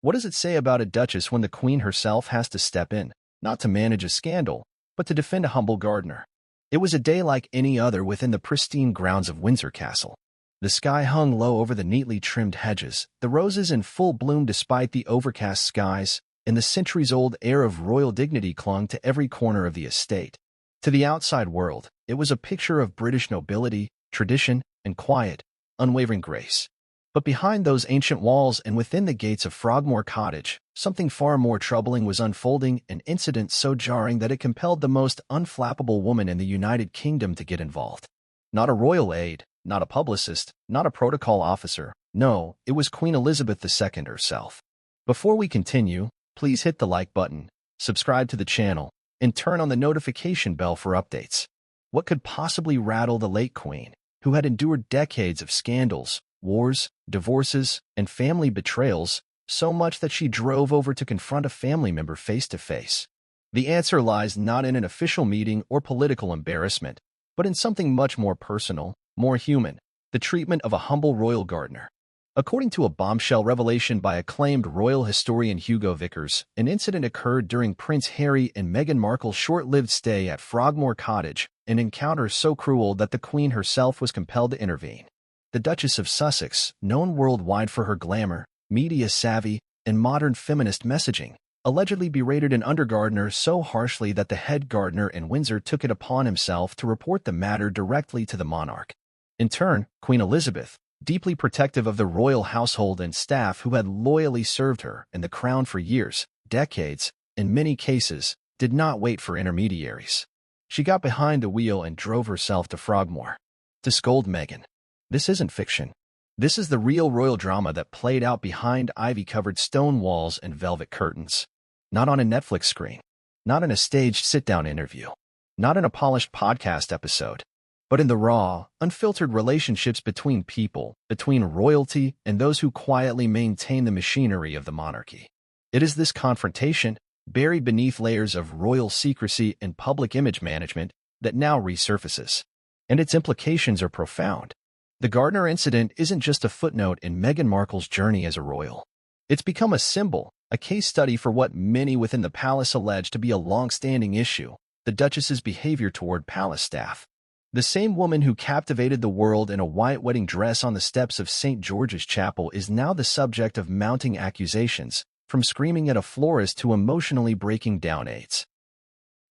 What does it say about a duchess when the queen herself has to step in, not to manage a scandal, but to defend a humble gardener? It was a day like any other within the pristine grounds of Windsor Castle. The sky hung low over the neatly trimmed hedges, the roses in full bloom despite the overcast skies, and the centuries-old air of royal dignity clung to every corner of the estate. To the outside world, it was a picture of British nobility, tradition, and quiet, unwavering grace. But behind those ancient walls and within the gates of Frogmore Cottage, something far more troubling was unfolding, an incident so jarring that it compelled the most unflappable woman in the United Kingdom to get involved. Not a royal aide, not a publicist, not a protocol officer. No, it was Queen Elizabeth II herself. Before we continue, please hit the like button, subscribe to the channel, and turn on the notification bell for updates. What could possibly rattle the late Queen, who had endured decades of scandals, wars, divorces, and family betrayals, so much that she drove over to confront a family member face to face? The answer lies not in an official meeting or political embarrassment, but in something much more personal, more human: the treatment of a humble royal gardener. According to a bombshell revelation by acclaimed royal historian Hugo Vickers, an incident occurred during Prince Harry and Meghan Markle's short-lived stay at Frogmore Cottage, an encounter so cruel that the Queen herself was compelled to intervene. The Duchess of Sussex, known worldwide for her glamour, media savvy, and modern feminist messaging, allegedly berated an undergardener so harshly that the head gardener in Windsor took it upon himself to report the matter directly to the monarch. In turn, Queen Elizabeth, deeply protective of the royal household and staff who had loyally served her and the crown for years, decades, in many cases, did not wait for intermediaries. She got behind the wheel and drove herself to Frogmore to scold Meghan. This isn't fiction. This is the real royal drama that played out behind ivy-covered stone walls and velvet curtains. Not on a Netflix screen. Not in a staged sit-down interview. Not in a polished podcast episode. But in the raw, unfiltered relationships between people, between royalty and those who quietly maintain the machinery of the monarchy. It is this confrontation, buried beneath layers of royal secrecy and public image management, that now resurfaces. And its implications are profound. The gardener incident isn't just a footnote in Meghan Markle's journey as a royal. It's become a symbol, a case study for what many within the palace allege to be a long-standing issue: the Duchess's behavior toward palace staff. The same woman who captivated the world in a white wedding dress on the steps of St. George's Chapel is now the subject of mounting accusations, from screaming at a florist to emotionally breaking down aides.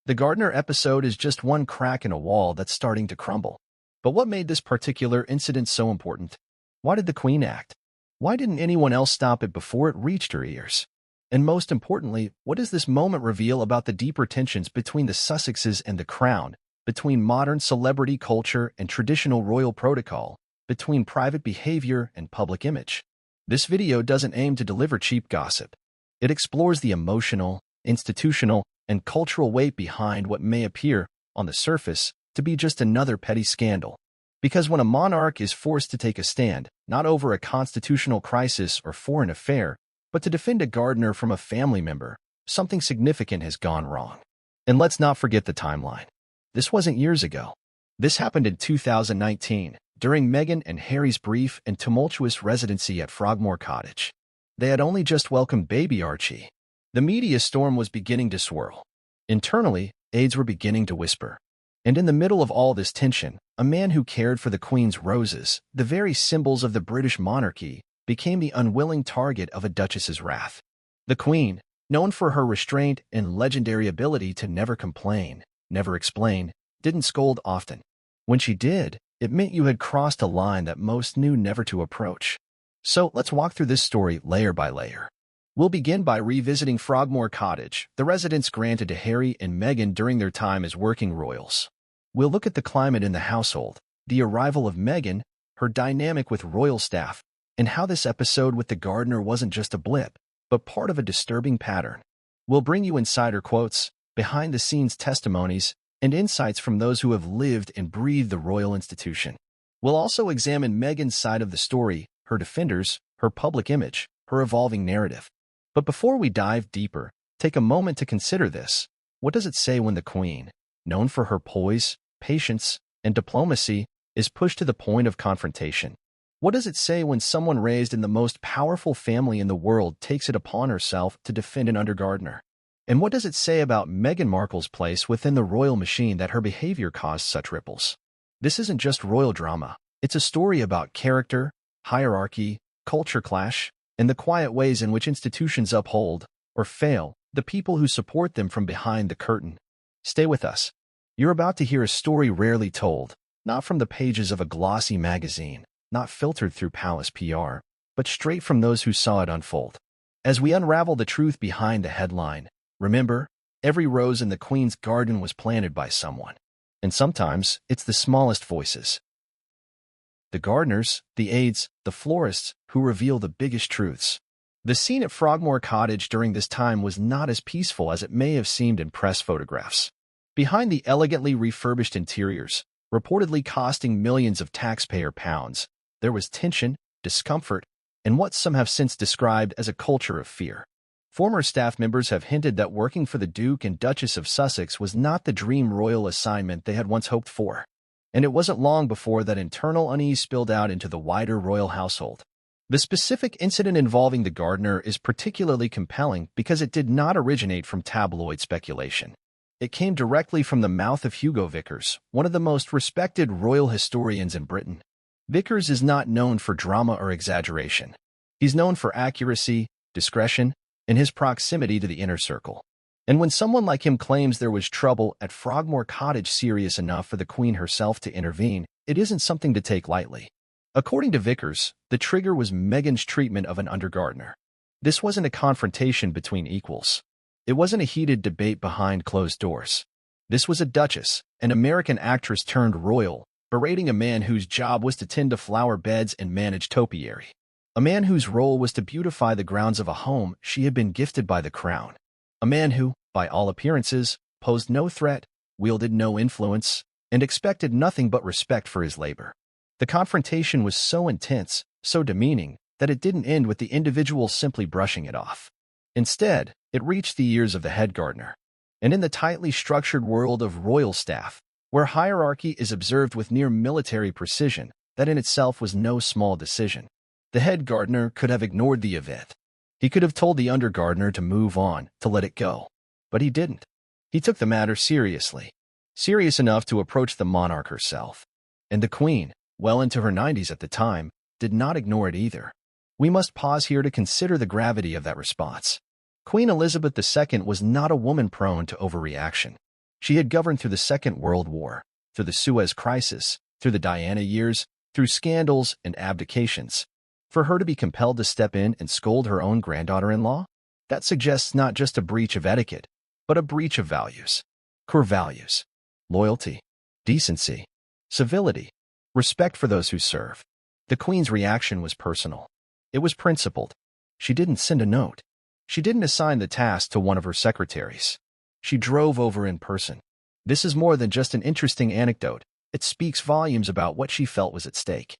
The gardener episode is just one crack in a wall that's starting to crumble. But what made this particular incident so important? Why did the Queen act? Why didn't anyone else stop it before it reached her ears? And most importantly, what does this moment reveal about the deeper tensions between the Sussexes and the Crown, between modern celebrity culture and traditional royal protocol, between private behavior and public image? This video doesn't aim to deliver cheap gossip. It explores the emotional, institutional, and cultural weight behind what may appear, on the surface, to be just another petty scandal. Because when a monarch is forced to take a stand, not over a constitutional crisis or foreign affair, but to defend a gardener from a family member, something significant has gone wrong. And let's not forget the timeline. This wasn't years ago. This happened in 2019, during Meghan and Harry's brief and tumultuous residency at Frogmore Cottage. They had only just welcomed baby Archie. The media storm was beginning to swirl. Internally, aides were beginning to whisper. And in the middle of all this tension, a man who cared for the Queen's roses, the very symbols of the British monarchy, became the unwilling target of a duchess's wrath. The Queen, known for her restraint and legendary ability to never complain, never explain, didn't scold often. When she did, it meant you had crossed a line that most knew never to approach. So let's walk through this story layer by layer. We'll begin by revisiting Frogmore Cottage, the residence granted to Harry and Meghan during their time as working royals. We'll look at the climate in the household, the arrival of Meghan, her dynamic with royal staff, and how this episode with the gardener wasn't just a blip, but part of a disturbing pattern. We'll bring you insider quotes, behind-the-scenes testimonies, and insights from those who have lived and breathed the royal institution. We'll also examine Meghan's side of the story, her defenders, her public image, her evolving narrative. But before we dive deeper, take a moment to consider this. What does it say when the Queen, known for her poise, patience, and diplomacy, is pushed to the point of confrontation? What does it say when someone raised in the most powerful family in the world takes it upon herself to defend an undergardener? And what does it say about Meghan Markle's place within the royal machine that her behavior caused such ripples? This isn't just royal drama. It's a story about character, hierarchy, culture clash, and the quiet ways in which institutions uphold, or fail, the people who support them from behind the curtain. Stay with us. You're about to hear a story rarely told, not from the pages of a glossy magazine, not filtered through palace PR, but straight from those who saw it unfold. As we unravel the truth behind the headline, remember, every rose in the Queen's garden was planted by someone. And sometimes, it's the smallest voices. The gardeners, the aides, the florists, who reveal the biggest truths. The scene at Frogmore Cottage during this time was not as peaceful as it may have seemed in press photographs. Behind the elegantly refurbished interiors, reportedly costing millions of taxpayer pounds, there was tension, discomfort, and what some have since described as a culture of fear. Former staff members have hinted that working for the Duke and Duchess of Sussex was not the dream royal assignment they had once hoped for. And it wasn't long before that internal unease spilled out into the wider royal household. The specific incident involving the gardener is particularly compelling because it did not originate from tabloid speculation. It came directly from the mouth of Hugo Vickers, one of the most respected royal historians in Britain. Vickers is not known for drama or exaggeration. He's known for accuracy, discretion, and his proximity to the inner circle. And when someone like him claims there was trouble at Frogmore Cottage serious enough for the Queen herself to intervene, it isn't something to take lightly. According to Vickers, the trigger was Meghan's treatment of an undergardener. This wasn't a confrontation between equals. It wasn't a heated debate behind closed doors. This was a duchess, an American actress turned royal, berating a man whose job was to tend to flower beds and manage topiary. A man whose role was to beautify the grounds of a home she had been gifted by the crown. A man who, by all appearances, posed no threat, wielded no influence, and expected nothing but respect for his labor. The confrontation was so intense, so demeaning, that it didn't end with the individual simply brushing it off. Instead, it reached the ears of the head gardener. And in the tightly structured world of royal staff, where hierarchy is observed with near military precision, that in itself was no small decision. The head gardener could have ignored the event. He could have told the undergardener to move on, to let it go. But he didn't. He took the matter seriously. Serious enough to approach the monarch herself. And the Queen, well into her 90s at the time, did not ignore it either. We must pause here to consider the gravity of that response. Queen Elizabeth II was not a woman prone to overreaction. She had governed through the Second World War, through the Suez Crisis, through the Diana years, through scandals and abdications. For her to be compelled to step in and scold her own granddaughter-in-law? That suggests not just a breach of etiquette, but a breach of values. Core values. Loyalty, decency, civility, respect for those who serve. The Queen's reaction was personal. It was principled. She didn't send a note. She didn't assign the task to one of her secretaries. She drove over in person. This is more than just an interesting anecdote. It speaks volumes about what she felt was at stake.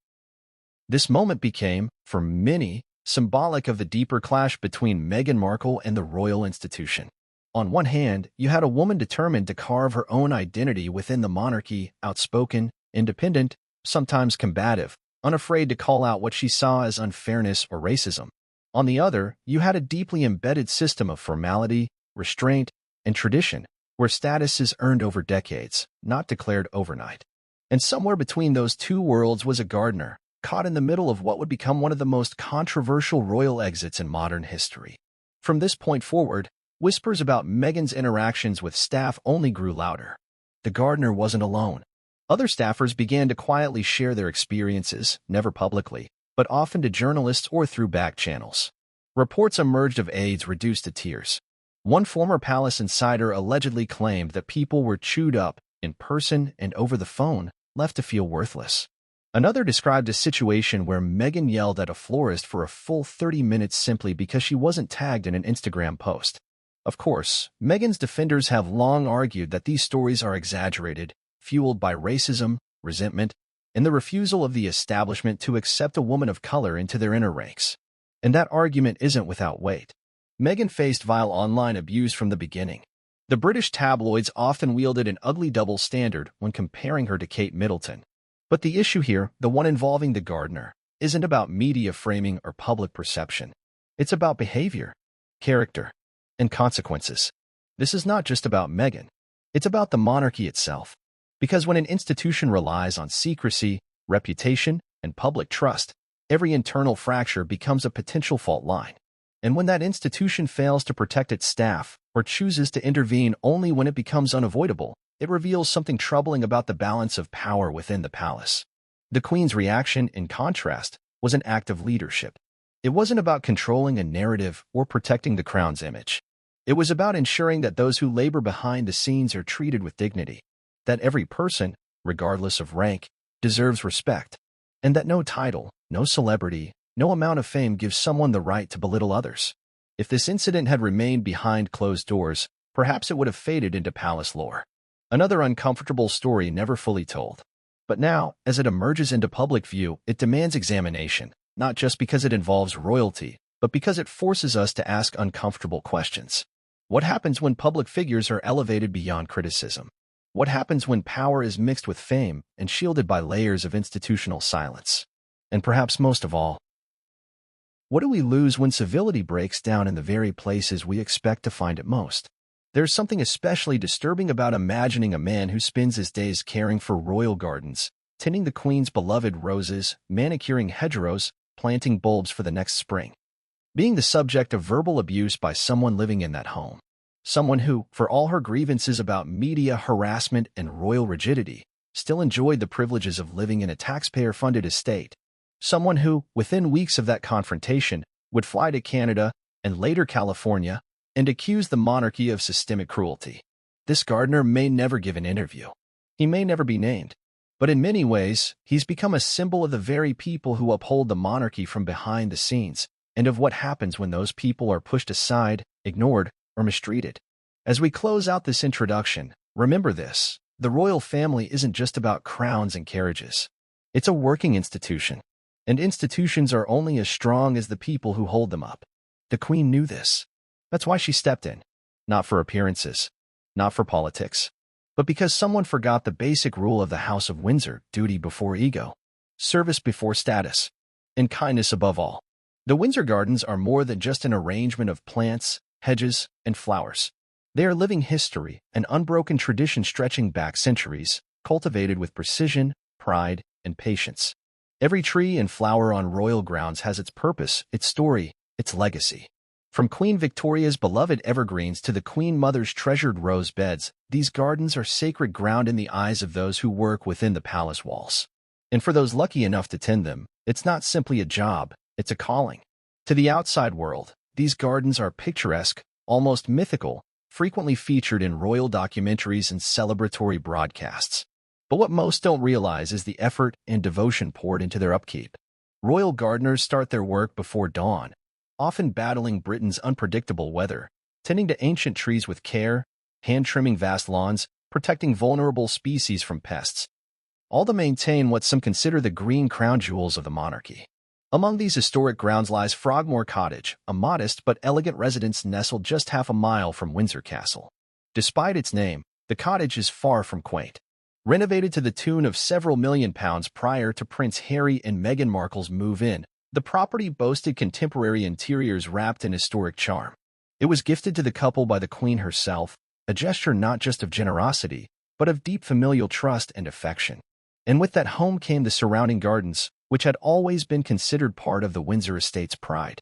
This moment became, for many, symbolic of the deeper clash between Meghan Markle and the royal institution. On one hand, you had a woman determined to carve her own identity within the monarchy, outspoken, independent, sometimes combative, unafraid to call out what she saw as unfairness or racism. On the other, you had a deeply embedded system of formality, restraint, and tradition, where status is earned over decades, not declared overnight. And somewhere between those two worlds was a gardener, caught in the middle of what would become one of the most controversial royal exits in modern history. From this point forward, whispers about Meghan's interactions with staff only grew louder. The gardener wasn't alone. Other staffers began to quietly share their experiences, never publicly, but often to journalists or through back channels. Reports emerged of aides reduced to tears. One former palace insider allegedly claimed that people were chewed up, in person and over the phone, left to feel worthless. Another described a situation where Meghan yelled at a florist for a full 30 minutes simply because she wasn't tagged in an Instagram post. Of course, Meghan's defenders have long argued that these stories are exaggerated, fueled by racism, resentment, and the refusal of the establishment to accept a woman of color into their inner ranks. And that argument isn't without weight. Meghan faced vile online abuse from the beginning. The British tabloids often wielded an ugly double standard when comparing her to Kate Middleton. But the issue here, the one involving the gardener, isn't about media framing or public perception. It's about behavior, character, and consequences. This is not just about Meghan. It's about the monarchy itself. Because when an institution relies on secrecy, reputation, and public trust, every internal fracture becomes a potential fault line. And when that institution fails to protect its staff or chooses to intervene only when it becomes unavoidable, it reveals something troubling about the balance of power within the palace. The Queen's reaction, in contrast, was an act of leadership. It wasn't about controlling a narrative or protecting the crown's image. It was about ensuring that those who labor behind the scenes are treated with dignity, that every person, regardless of rank, deserves respect, and that no title, no celebrity, no amount of fame gives someone the right to belittle others. If this incident had remained behind closed doors, perhaps it would have faded into palace lore. Another uncomfortable story never fully told. But now, as it emerges into public view, it demands examination, not just because it involves royalty, but because it forces us to ask uncomfortable questions. What happens when public figures are elevated beyond criticism? What happens when power is mixed with fame and shielded by layers of institutional silence? And perhaps most of all, what do we lose when civility breaks down in the very places we expect to find it most? There's something especially disturbing about imagining a man who spends his days caring for royal gardens, tending the Queen's beloved roses, manicuring hedgerows, planting bulbs for the next spring, being the subject of verbal abuse by someone living in that home. Someone who, for all her grievances about media harassment and royal rigidity, still enjoyed the privileges of living in a taxpayer-funded estate. Someone who, within weeks of that confrontation, would fly to Canada and later California and accuse the monarchy of systemic cruelty. This gardener may never give an interview. He may never be named. But in many ways, he's become a symbol of the very people who uphold the monarchy from behind the scenes, and of what happens when those people are pushed aside, ignored, or mistreated. As we close out this introduction, remember this: the royal family isn't just about crowns and carriages. It's a working institution, and institutions are only as strong as the people who hold them up. The Queen knew this. That's why she stepped in, not for appearances, not for politics, but because someone forgot the basic rule of the House of Windsor: duty before ego, service before status, and kindness above all. The Windsor Gardens are more than just an arrangement of plants, hedges, and flowers. They are living history, an unbroken tradition stretching back centuries, cultivated with precision, pride, and patience. Every tree and flower on royal grounds has its purpose, its story, its legacy. From Queen Victoria's beloved evergreens to the Queen Mother's treasured rose beds, these gardens are sacred ground in the eyes of those who work within the palace walls. And for those lucky enough to tend them, it's not simply a job, it's a calling. To the outside world, these gardens are picturesque, almost mythical, frequently featured in royal documentaries and celebratory broadcasts. But what most don't realize is the effort and devotion poured into their upkeep. Royal gardeners start their work before dawn, often battling Britain's unpredictable weather, tending to ancient trees with care, hand-trimming vast lawns, protecting vulnerable species from pests, all to maintain what some consider the green crown jewels of the monarchy. Among these historic grounds lies Frogmore Cottage, a modest but elegant residence nestled just half a mile from Windsor Castle. Despite its name, the cottage is far from quaint. Renovated to the tune of several £1 million prior to Prince Harry and Meghan Markle's move-in, the property boasted contemporary interiors wrapped in historic charm. It was gifted to the couple by the Queen herself, a gesture not just of generosity, but of deep familial trust and affection. And with that home came the surrounding gardens, which had always been considered part of the Windsor estate's pride.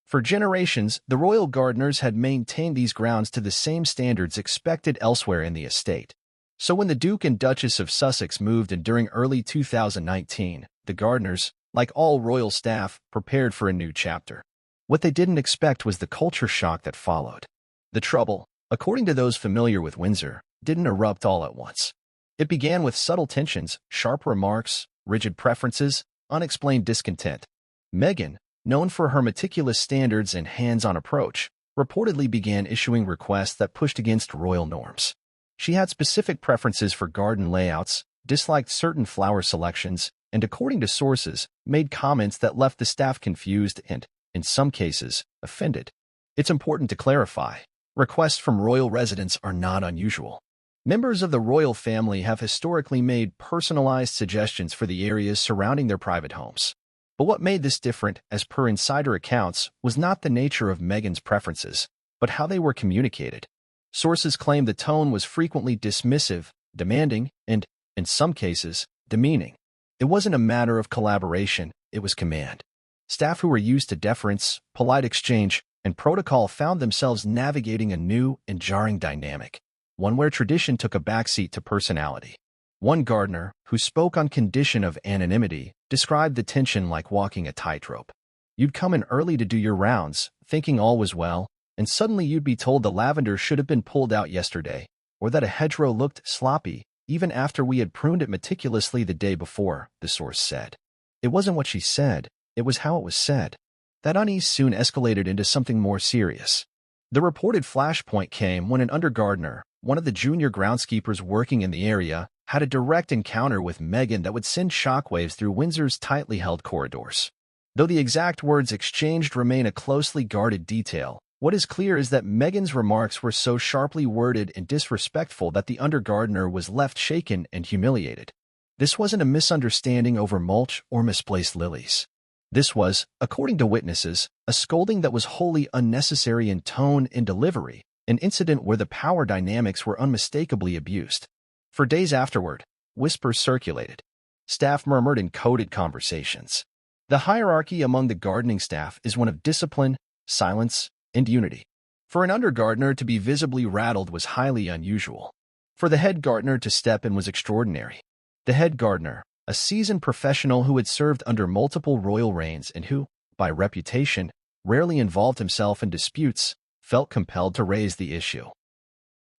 For generations, the royal gardeners had maintained these grounds to the same standards expected elsewhere in the estate. So when the Duke and Duchess of Sussex moved in during early 2019, the gardeners, like all royal staff, prepared for a new chapter. What they didn't expect was the culture shock that followed. The trouble, according to those familiar with Windsor, didn't erupt all at once. It began with subtle tensions, sharp remarks, rigid preferences, unexplained discontent. Meghan, known for her meticulous standards and hands-on approach, reportedly began issuing requests that pushed against royal norms. She had specific preferences for garden layouts, disliked certain flower selections, and according to sources, made comments that left the staff confused and, in some cases, offended. It's important to clarify, requests from royal residents are not unusual. Members of the royal family have historically made personalized suggestions for the areas surrounding their private homes. But what made this different, as per insider accounts, was not the nature of Meghan's preferences, but how they were communicated. Sources claim the tone was frequently dismissive, demanding, and, in some cases, demeaning. It wasn't a matter of collaboration, it was command. Staff who were used to deference, polite exchange, and protocol found themselves navigating a new and jarring dynamic, one where tradition took a backseat to personality. One gardener, who spoke on condition of anonymity, described the tension like walking a tightrope. You'd come in early to do your rounds, thinking all was well, and suddenly you'd be told the lavender should have been pulled out yesterday, or that a hedgerow looked sloppy, even after we had pruned it meticulously the day before, the source said. It wasn't what she said, it was how it was said. That unease soon escalated into something more serious. The reported flashpoint came when an undergardener, one of the junior groundskeepers working in the area, had a direct encounter with Meghan that would send shockwaves through Windsor's tightly held corridors. Though the exact words exchanged remain a closely guarded detail, what is clear is that Meghan's remarks were so sharply worded and disrespectful that the undergardener was left shaken and humiliated. This wasn't a misunderstanding over mulch or misplaced lilies. This was, according to witnesses, a scolding that was wholly unnecessary in tone and delivery, an incident where the power dynamics were unmistakably abused. For days afterward, whispers circulated. Staff murmured in coded conversations. The hierarchy among the gardening staff is one of discipline, silence, and unity. For an undergardener to be visibly rattled was highly unusual. For the head gardener to step in was extraordinary. The head gardener, a seasoned professional who had served under multiple royal reigns and who, by reputation, rarely involved himself in disputes, felt compelled to raise the issue.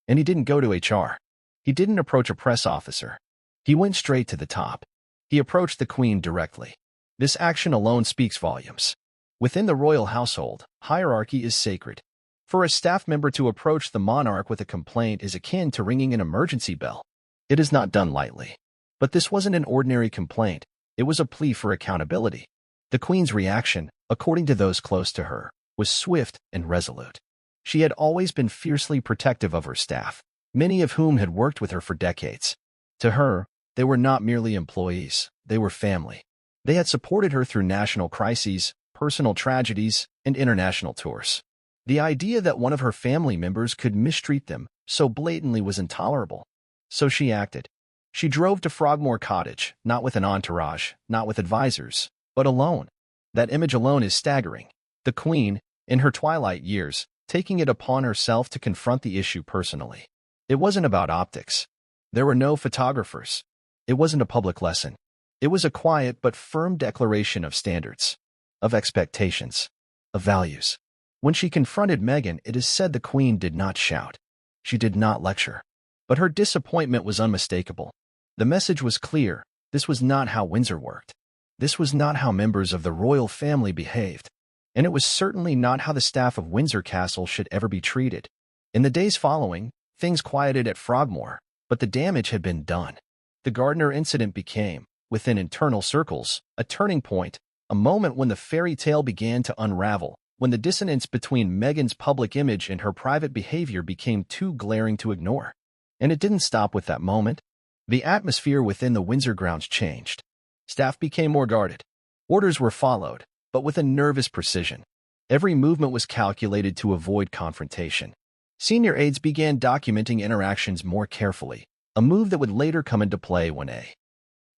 And he didn't go to HR. He didn't approach a press officer. He went straight to the top. He approached the Queen directly. This action alone speaks volumes. Within the royal household, hierarchy is sacred. For a staff member to approach the monarch with a complaint is akin to ringing an emergency bell. It is not done lightly. But this wasn't an ordinary complaint. It was a plea for accountability. The Queen's reaction, according to those close to her, was swift and resolute. She had always been fiercely protective of her staff, many of whom had worked with her for decades. To her, they were not merely employees, they were family. They had supported her through national crises, personal tragedies, and international tours. The idea that one of her family members could mistreat them so blatantly was intolerable. So she acted. She drove to Frogmore Cottage, not with an entourage, not with advisors, but alone. That image alone is staggering. The Queen, in her twilight years, taking it upon herself to confront the issue personally. It wasn't about optics. There were no photographers. It wasn't a public lesson. It was a quiet but firm declaration of standards, of expectations, of values. When she confronted Meghan, it is said the Queen did not shout. She did not lecture. But her disappointment was unmistakable. The message was clear. This was not how Windsor worked. This was not how members of the royal family behaved. And it was certainly not how the staff of Windsor Castle should ever be treated. In the days following, things quieted at Frogmore, but the damage had been done. The gardener incident became, within internal circles, a turning point, a moment when the fairy tale began to unravel, when the dissonance between Meghan's public image and her private behavior became too glaring to ignore. And it didn't stop with that moment. The atmosphere within the Windsor grounds changed. Staff became more guarded. Orders were followed, but with a nervous precision. Every movement was calculated to avoid confrontation. Senior aides began documenting interactions more carefully, a move that would later come into play when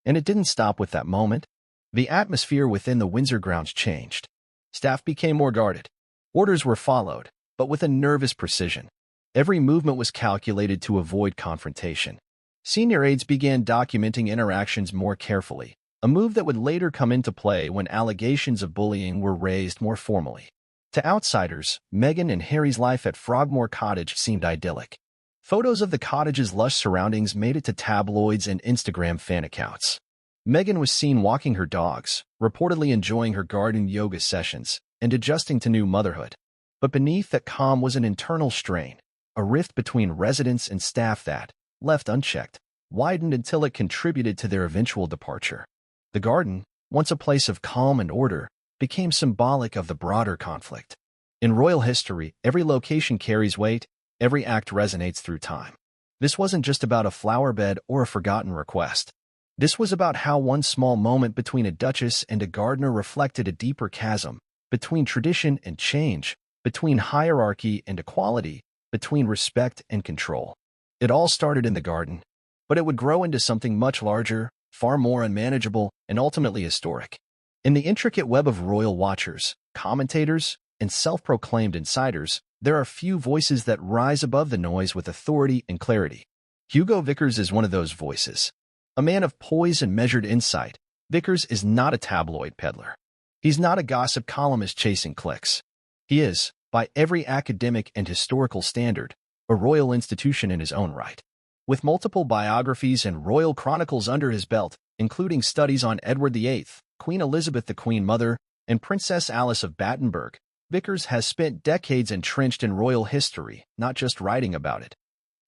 And it didn't stop with that moment. The atmosphere within the Windsor grounds changed. Staff became more guarded. Orders were followed, but with a nervous precision. Every movement was calculated to avoid confrontation. Senior aides began documenting interactions more carefully, a move that would later come into play when allegations of bullying were raised more formally. To outsiders, Meghan and Harry's life at Frogmore Cottage seemed idyllic. Photos of the cottage's lush surroundings made it to tabloids and Instagram fan accounts. Meghan was seen walking her dogs, reportedly enjoying her garden yoga sessions, and adjusting to new motherhood. But beneath that calm was an internal strain, a rift between residents and staff that, left unchecked, widened until it contributed to their eventual departure. The garden, once a place of calm and order, became symbolic of the broader conflict. In royal history, every location carries weight, every act resonates through time. This wasn't just about a flower bed or a forgotten request. This was about how one small moment between a duchess and a gardener reflected a deeper chasm, between tradition and change, between hierarchy and equality, between respect and control. It all started in the garden, but it would grow into something much larger, far more unmanageable, and ultimately historic. In the intricate web of royal watchers, commentators, and self-proclaimed insiders, there are few voices that rise above the noise with authority and clarity. Hugo Vickers is one of those voices. A man of poise and measured insight, Vickers is not a tabloid peddler. He's not a gossip columnist chasing clicks. He is, by every academic and historical standard, a royal institution in his own right. With multiple biographies and royal chronicles under his belt, including studies on Edward VIII, Queen Elizabeth the Queen Mother, and Princess Alice of Battenberg, Vickers has spent decades entrenched in royal history, not just writing about it,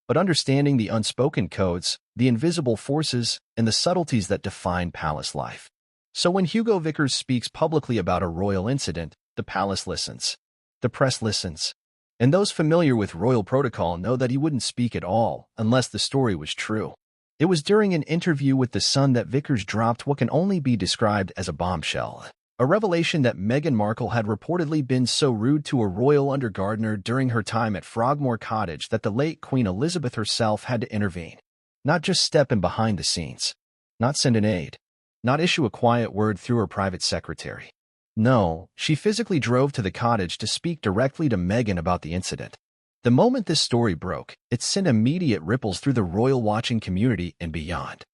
but understanding the unspoken codes, the invisible forces, and the subtleties that define palace life. So when Hugo Vickers speaks publicly about a royal incident, the palace listens. The press listens. And those familiar with royal protocol know that he wouldn't speak at all unless the story was true. It was during an interview with The Sun that Vickers dropped what can only be described as a bombshell. A revelation that Meghan Markle had reportedly been so rude to a royal undergardener during her time at Frogmore Cottage that the late Queen Elizabeth herself had to intervene. Not just step in behind the scenes. Not send an aide. Not issue a quiet word through her private secretary. No, she physically drove to the cottage to speak directly to Meghan about the incident. The moment this story broke, it sent immediate ripples through the royal watching community and beyond.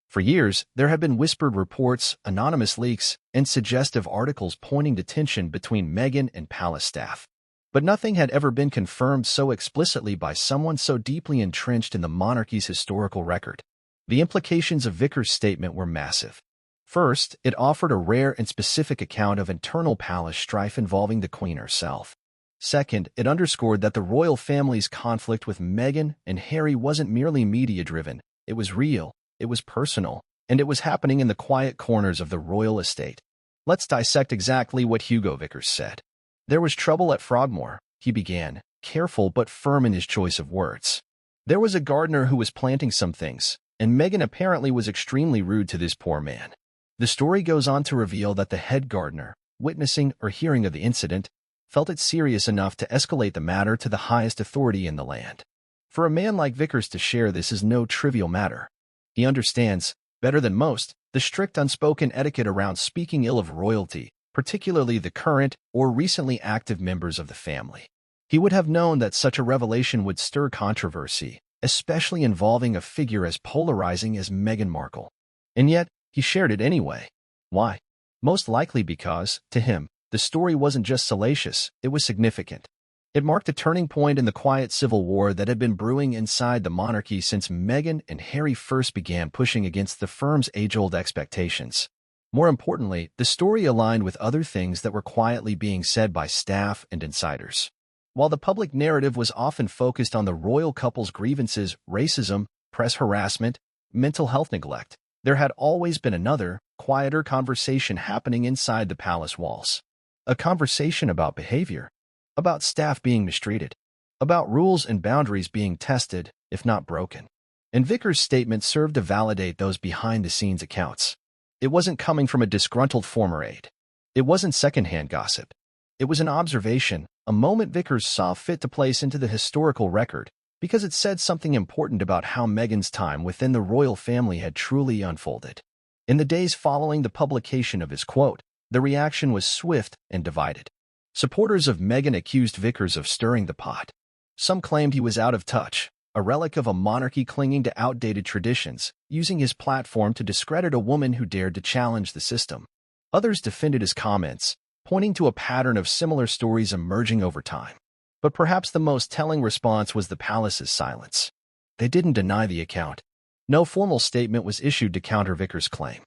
For years, there have been whispered reports, anonymous leaks, and suggestive articles pointing to tension between Meghan and palace staff. But nothing had ever been confirmed so explicitly by someone so deeply entrenched in the monarchy's historical record. The implications of Vickers' statement were massive. First, it offered a rare and specific account of internal palace strife involving the Queen herself. Second, it underscored that the royal family's conflict with Meghan and Harry wasn't merely media-driven, it was real. It was personal, and it was happening in the quiet corners of the royal estate. Let's dissect exactly what Hugo Vickers said. There was trouble at Frogmore, he began, careful but firm in his choice of words. There was a gardener who was planting some things, and Meghan apparently was extremely rude to this poor man. The story goes on to reveal that the head gardener, witnessing or hearing of the incident, felt it serious enough to escalate the matter to the highest authority in the land. For a man like Vickers to share this is no trivial matter. He understands, better than most, the strict unspoken etiquette around speaking ill of royalty, particularly the current or recently active members of the family. He would have known that such a revelation would stir controversy, especially involving a figure as polarizing as Meghan Markle. And yet, he shared it anyway. Why? Most likely because, to him, the story wasn't just salacious, it was significant. It marked a turning point in the quiet civil war that had been brewing inside the monarchy since Meghan and Harry first began pushing against the firm's age-old expectations. More importantly, the story aligned with other things that were quietly being said by staff and insiders. While the public narrative was often focused on the royal couple's grievances, racism, press harassment, mental health neglect, there had always been another, quieter conversation happening inside the palace walls. A conversation about behavior. About staff being mistreated, about rules and boundaries being tested, if not broken. And Vickers' statement served to validate those behind-the-scenes accounts. It wasn't coming from a disgruntled former aide. It wasn't secondhand gossip. It was an observation, a moment Vickers saw fit to place into the historical record, because it said something important about how Meghan's time within the royal family had truly unfolded. In the days following the publication of his quote, the reaction was swift and divided. Supporters of Meghan accused Vickers of stirring the pot. Some claimed he was out of touch, a relic of a monarchy clinging to outdated traditions, using his platform to discredit a woman who dared to challenge the system. Others defended his comments, pointing to a pattern of similar stories emerging over time. But perhaps the most telling response was the palace's silence. They didn't deny the account. No formal statement was issued to counter Vickers' claim.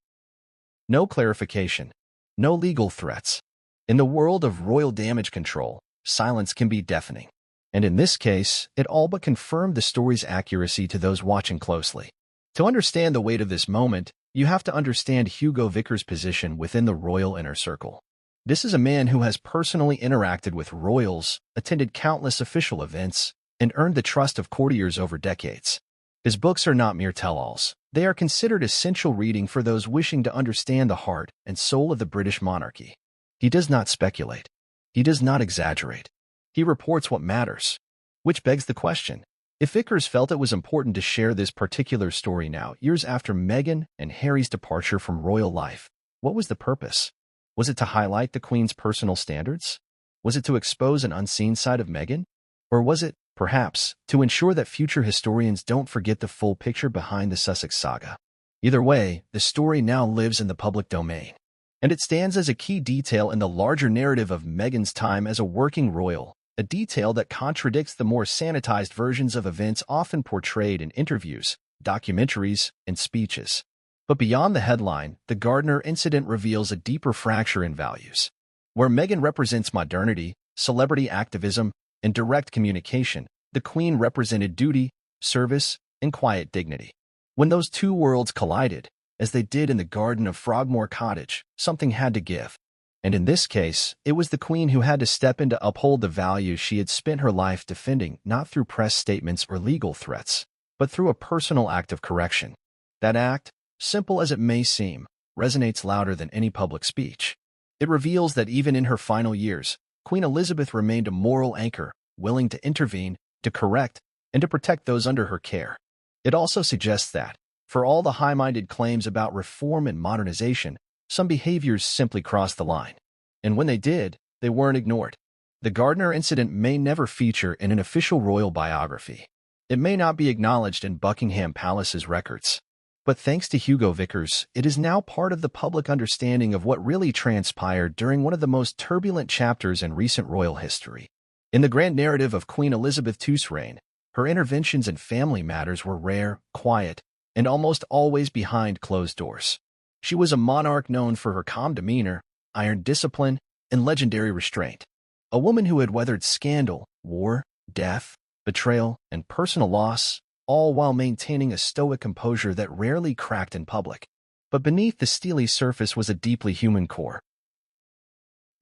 No clarification. No legal threats. In the world of royal damage control, silence can be deafening. And in this case, it all but confirmed the story's accuracy to those watching closely. To understand the weight of this moment, you have to understand Hugo Vickers' position within the royal inner circle. This is a man who has personally interacted with royals, attended countless official events, and earned the trust of courtiers over decades. His books are not mere tell-alls. They are considered essential reading for those wishing to understand the heart and soul of the British monarchy. He does not speculate. He does not exaggerate. He reports what matters. Which begs the question, if Vickers felt it was important to share this particular story now, years after Meghan and Harry's departure from royal life, what was the purpose? Was it to highlight the Queen's personal standards? Was it to expose an unseen side of Meghan? Or was it, perhaps, to ensure that future historians don't forget the full picture behind the Sussex saga? Either way, the story now lives in the public domain, and it stands as a key detail in the larger narrative of Meghan's time as a working royal, a detail that contradicts the more sanitized versions of events often portrayed in interviews, documentaries, and speeches. But beyond the headline, the Gardner incident reveals a deeper fracture in values. Where Meghan represents modernity, celebrity activism, and direct communication, the Queen represented duty, service, and quiet dignity. When those two worlds collided, as they did in the garden of Frogmore Cottage, something had to give. And in this case, it was the Queen who had to step in to uphold the values she had spent her life defending, not through press statements or legal threats, but through a personal act of correction. That act, simple as it may seem, resonates louder than any public speech. It reveals that even in her final years, Queen Elizabeth remained a moral anchor, willing to intervene, to correct, and to protect those under her care. It also suggests that, for all the high-minded claims about reform and modernization, some behaviors simply crossed the line. And when they did, they weren't ignored. The Gardner incident may never feature in an official royal biography. It may not be acknowledged in Buckingham Palace's records. But thanks to Hugo Vickers, it is now part of the public understanding of what really transpired during one of the most turbulent chapters in recent royal history. In the grand narrative of Queen Elizabeth II's reign, her interventions in family matters were rare, quiet, and almost always behind closed doors. She was a monarch known for her calm demeanor, iron discipline, and legendary restraint. A woman who had weathered scandal, war, death, betrayal, and personal loss, all while maintaining a stoic composure that rarely cracked in public. But beneath the steely surface was a deeply human core,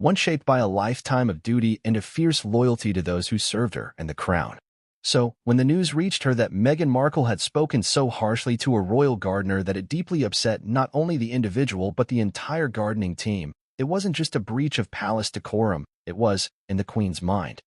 one shaped by a lifetime of duty and a fierce loyalty to those who served her and the crown. So, when the news reached her that Meghan Markle had spoken so harshly to a royal gardener that it deeply upset not only the individual but the entire gardening team, it wasn't just a breach of palace decorum, it was, in the Queen's mind,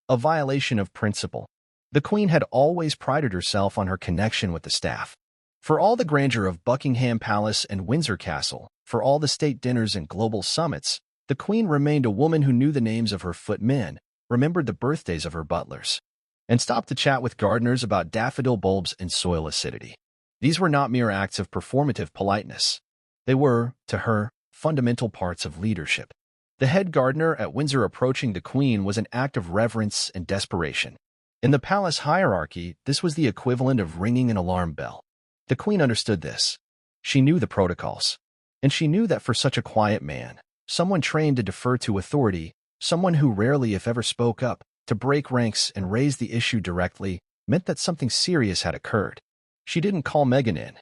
a violation of principle. The Queen had always prided herself on her connection with the staff. For all the grandeur of Buckingham Palace and Windsor Castle, for all the state dinners and global summits, the Queen remained a woman who knew the names of her footmen, remembered the birthdays of her butlers, and stopped to chat with gardeners about daffodil bulbs and soil acidity. These were not mere acts of performative politeness. They were, to her, fundamental parts of leadership. The head gardener at Windsor approaching the Queen was an act of reverence and desperation. In the palace hierarchy, this was the equivalent of ringing an alarm bell. The Queen understood this. She knew the protocols. And she knew that for such a quiet man, someone trained to defer to authority, someone who rarely if ever spoke up, to break ranks and raise the issue directly, meant that something serious had occurred. She didn't call Meghan in.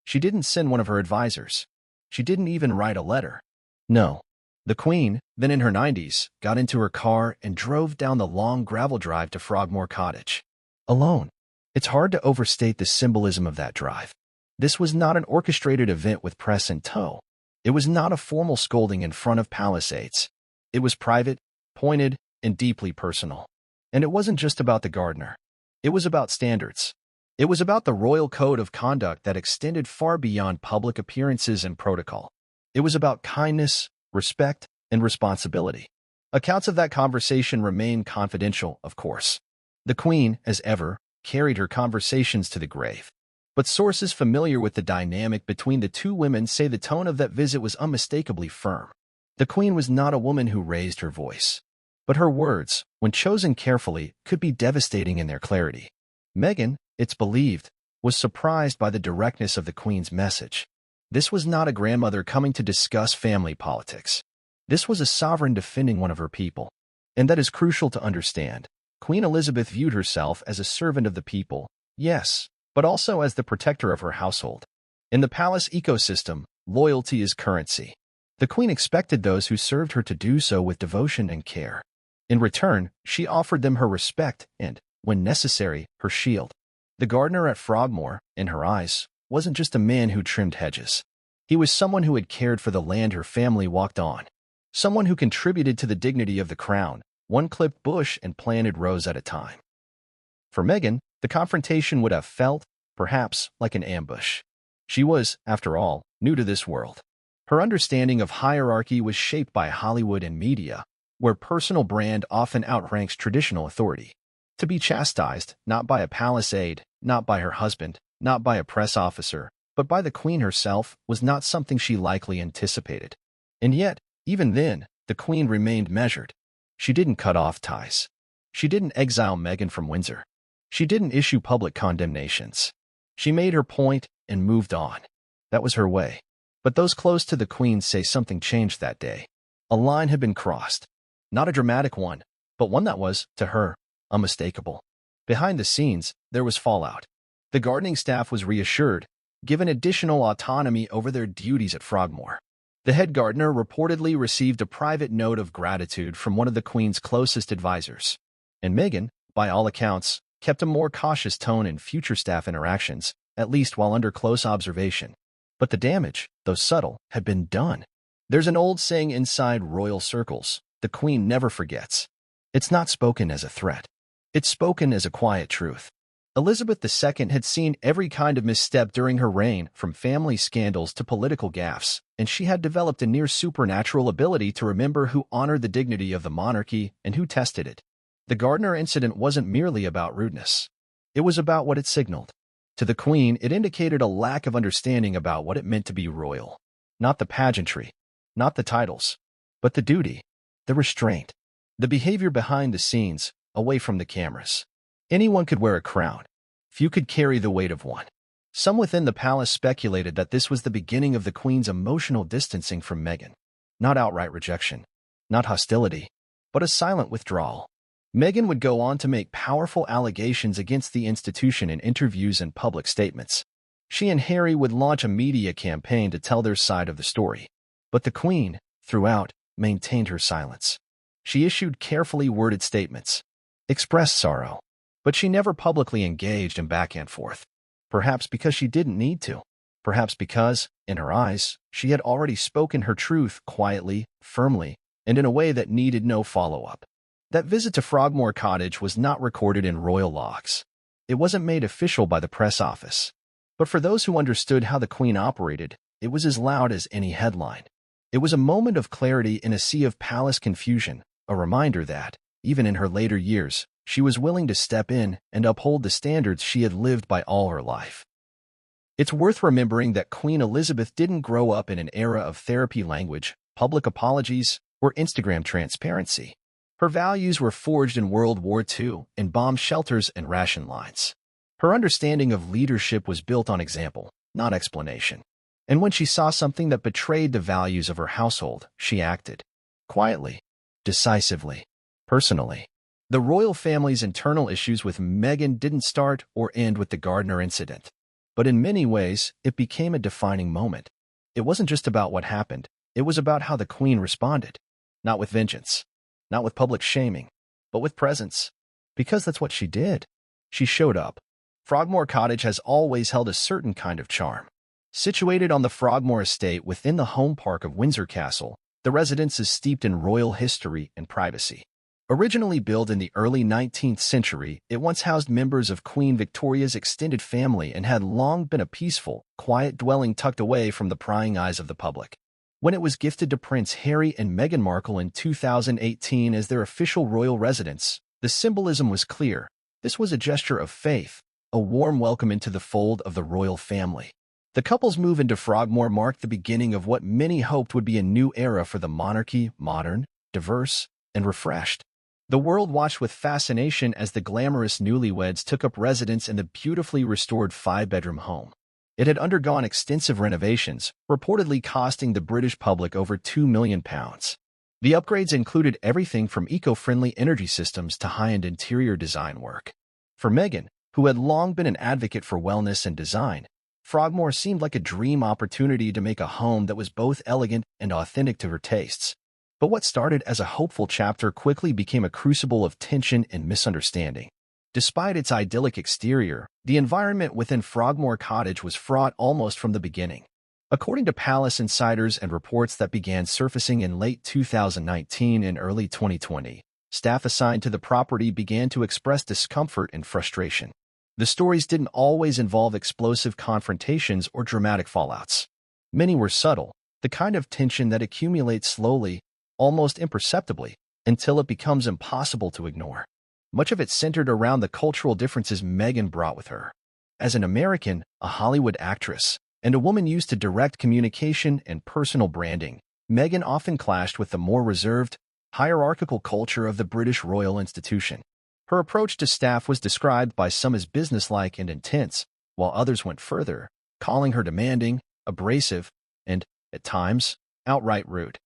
She didn't send one of her advisors. She didn't even write a letter. No. The Queen, then in her 90s, got into her car and drove down the long gravel drive to Frogmore Cottage. Alone. It's hard to overstate the symbolism of that drive. This was not an orchestrated event with press in tow. It was not a formal scolding in front of palace aides. It was private, pointed, and deeply personal. And it wasn't just about the gardener. It was about standards. It was about the royal code of conduct that extended far beyond public appearances and protocol. It was about kindness, respect, and responsibility. Accounts of that conversation remain confidential, of course. The Queen, as ever, carried her conversations to the grave. But sources familiar with the dynamic between the two women say the tone of that visit was unmistakably firm. The Queen was not a woman who raised her voice. But her words, when chosen carefully, could be devastating in their clarity. Meghan, it's believed, was surprised by the directness of the Queen's message. This was not a grandmother coming to discuss family politics. This was a sovereign defending one of her people. And that is crucial to understand. Queen Elizabeth viewed herself as a servant of the people, yes, but also as the protector of her household. In the palace ecosystem, loyalty is currency. The Queen expected those who served her to do so with devotion and care. In return, she offered them her respect and, when necessary, her shield. The gardener at Frogmore, in her eyes, wasn't just a man who trimmed hedges. He was someone who had cared for the land her family walked on, someone who contributed to the dignity of the crown, one clipped bush and planted rows at a time. For Meghan, the confrontation would have felt, perhaps, like an ambush. She was, after all, new to this world. Her understanding of hierarchy was shaped by Hollywood and media, where personal brand often outranks traditional authority. To be chastised, not by a palace aide, not by her husband, not by a press officer, but by the Queen herself, was not something she likely anticipated. And yet, even then, the Queen remained measured. She didn't cut off ties. She didn't exile Meghan from Windsor. She didn't issue public condemnations. She made her point and moved on. That was her way. But those close to the Queen say something changed that day. A line had been crossed. Not a dramatic one, but one that was, to her, unmistakable. Behind the scenes, there was fallout. The gardening staff was reassured, given additional autonomy over their duties at Frogmore. The head gardener reportedly received a private note of gratitude from one of the Queen's closest advisors. And Meghan, by all accounts, kept a more cautious tone in future staff interactions, at least while under close observation. But the damage, though subtle, had been done. There's an old saying inside royal circles: the Queen never forgets. It's not spoken as a threat. It's spoken as a quiet truth. Elizabeth II had seen every kind of misstep during her reign, from family scandals to political gaffes, and she had developed a near supernatural ability to remember who honored the dignity of the monarchy and who tested it. The Gardner incident wasn't merely about rudeness. It was about what it signaled. To the Queen, it indicated a lack of understanding about what it meant to be royal. Not the pageantry, not the titles, but the duty, the restraint, the behavior behind the scenes, away from the cameras. Anyone could wear a crown. Few could carry the weight of one. Some within the palace speculated that this was the beginning of the Queen's emotional distancing from Meghan. Not outright rejection, not hostility, but a silent withdrawal. Meghan would go on to make powerful allegations against the institution in interviews and public statements. She and Harry would launch a media campaign to tell their side of the story. But the Queen, throughout, maintained her silence. She issued carefully worded statements, expressed sorrow, but she never publicly engaged in back and forth. Perhaps because she didn't need to. Perhaps because, in her eyes, she had already spoken her truth quietly, firmly, and in a way that needed no follow-up. That visit to Frogmore Cottage was not recorded in royal logs. It wasn't made official by the press office. But for those who understood how the Queen operated, it was as loud as any headline. It was a moment of clarity in a sea of palace confusion, a reminder that, even in her later years, she was willing to step in and uphold the standards she had lived by all her life. It's worth remembering that Queen Elizabeth didn't grow up in an era of therapy language, public apologies, or Instagram transparency. Her values were forged in World War II, in bomb shelters and ration lines. Her understanding of leadership was built on example, not explanation. And when she saw something that betrayed the values of her household, she acted. Quietly, decisively, personally. The royal family's internal issues with Meghan didn't start or end with the Gardner incident. But in many ways, it became a defining moment. It wasn't just about what happened. It was about how the Queen responded. Not with vengeance. Not with public shaming, but with presence. Because that's what she did. She showed up. Frogmore Cottage has always held a certain kind of charm. Situated on the Frogmore estate within the home park of Windsor Castle, the residence is steeped in royal history and privacy. Originally built in the early 19th century, it once housed members of Queen Victoria's extended family and had long been a peaceful, quiet dwelling tucked away from the prying eyes of the public. When it was gifted to Prince Harry and Meghan Markle in 2018 as their official royal residence, the symbolism was clear. This was a gesture of faith, a warm welcome into the fold of the royal family. The couple's move into Frogmore marked the beginning of what many hoped would be a new era for the monarchy: modern, diverse, and refreshed. The world watched with fascination as the glamorous newlyweds took up residence in the beautifully restored 5-bedroom home. It had undergone extensive renovations, reportedly costing the British public over £2 million. The upgrades included everything from eco-friendly energy systems to high-end interior design work. For Meghan, who had long been an advocate for wellness and design, Frogmore seemed like a dream opportunity to make a home that was both elegant and authentic to her tastes. But what started as a hopeful chapter quickly became a crucible of tension and misunderstanding. Despite its idyllic exterior, the environment within Frogmore Cottage was fraught almost from the beginning. According to palace insiders and reports that began surfacing in late 2019 and early 2020, staff assigned to the property began to express discomfort and frustration. The stories didn't always involve explosive confrontations or dramatic fallouts. Many were subtle, the kind of tension that accumulates slowly, almost imperceptibly, until it becomes impossible to ignore. Much of it centered around the cultural differences Meghan brought with her. As an American, a Hollywood actress, and a woman used to direct communication and personal branding, Meghan often clashed with the more reserved, hierarchical culture of the British royal institution. Her approach to staff was described by some as businesslike and intense, while others went further, calling her demanding, abrasive, and, at times, outright rude.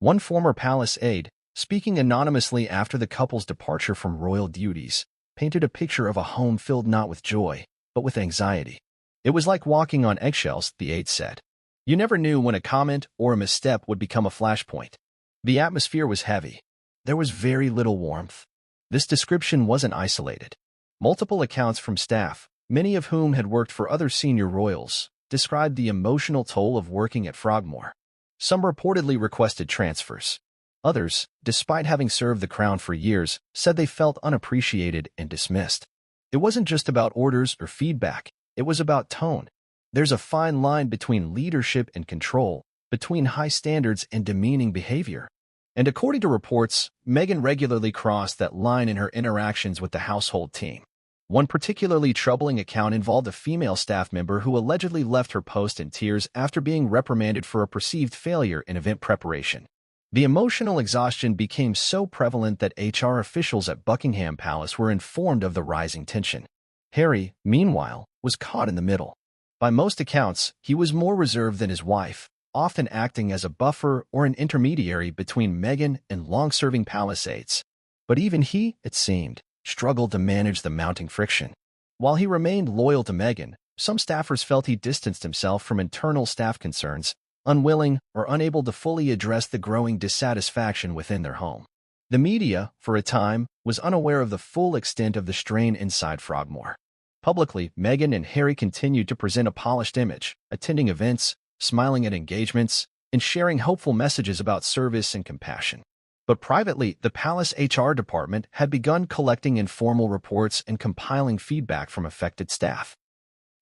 One former palace aide, speaking anonymously after the couple's departure from royal duties, painted a picture of a home filled not with joy, but with anxiety. It was like walking on eggshells, the aide said. You never knew when a comment or a misstep would become a flashpoint. The atmosphere was heavy. There was very little warmth. This description wasn't isolated. Multiple accounts from staff, many of whom had worked for other senior royals, described the emotional toll of working at Frogmore. Some reportedly requested transfers. Others, despite having served the crown for years, said they felt unappreciated and dismissed. It wasn't just about orders or feedback. It was about tone. There's a fine line between leadership and control, between high standards and demeaning behavior. And according to reports, Meghan regularly crossed that line in her interactions with the household team. One particularly troubling account involved a female staff member who allegedly left her post in tears after being reprimanded for a perceived failure in event preparation. The emotional exhaustion became so prevalent that HR officials at Buckingham Palace were informed of the rising tension. Harry, meanwhile, was caught in the middle. By most accounts, he was more reserved than his wife, often acting as a buffer or an intermediary between Meghan and long-serving palace aides. But even he, it seemed, struggled to manage the mounting friction. While he remained loyal to Meghan, some staffers felt he distanced himself from internal staff concerns, unwilling or unable to fully address the growing dissatisfaction within their home. The media, for a time, was unaware of the full extent of the strain inside Frogmore. Publicly, Meghan and Harry continued to present a polished image, attending events, smiling at engagements, and sharing hopeful messages about service and compassion. But privately, the palace HR department had begun collecting informal reports and compiling feedback from affected staff.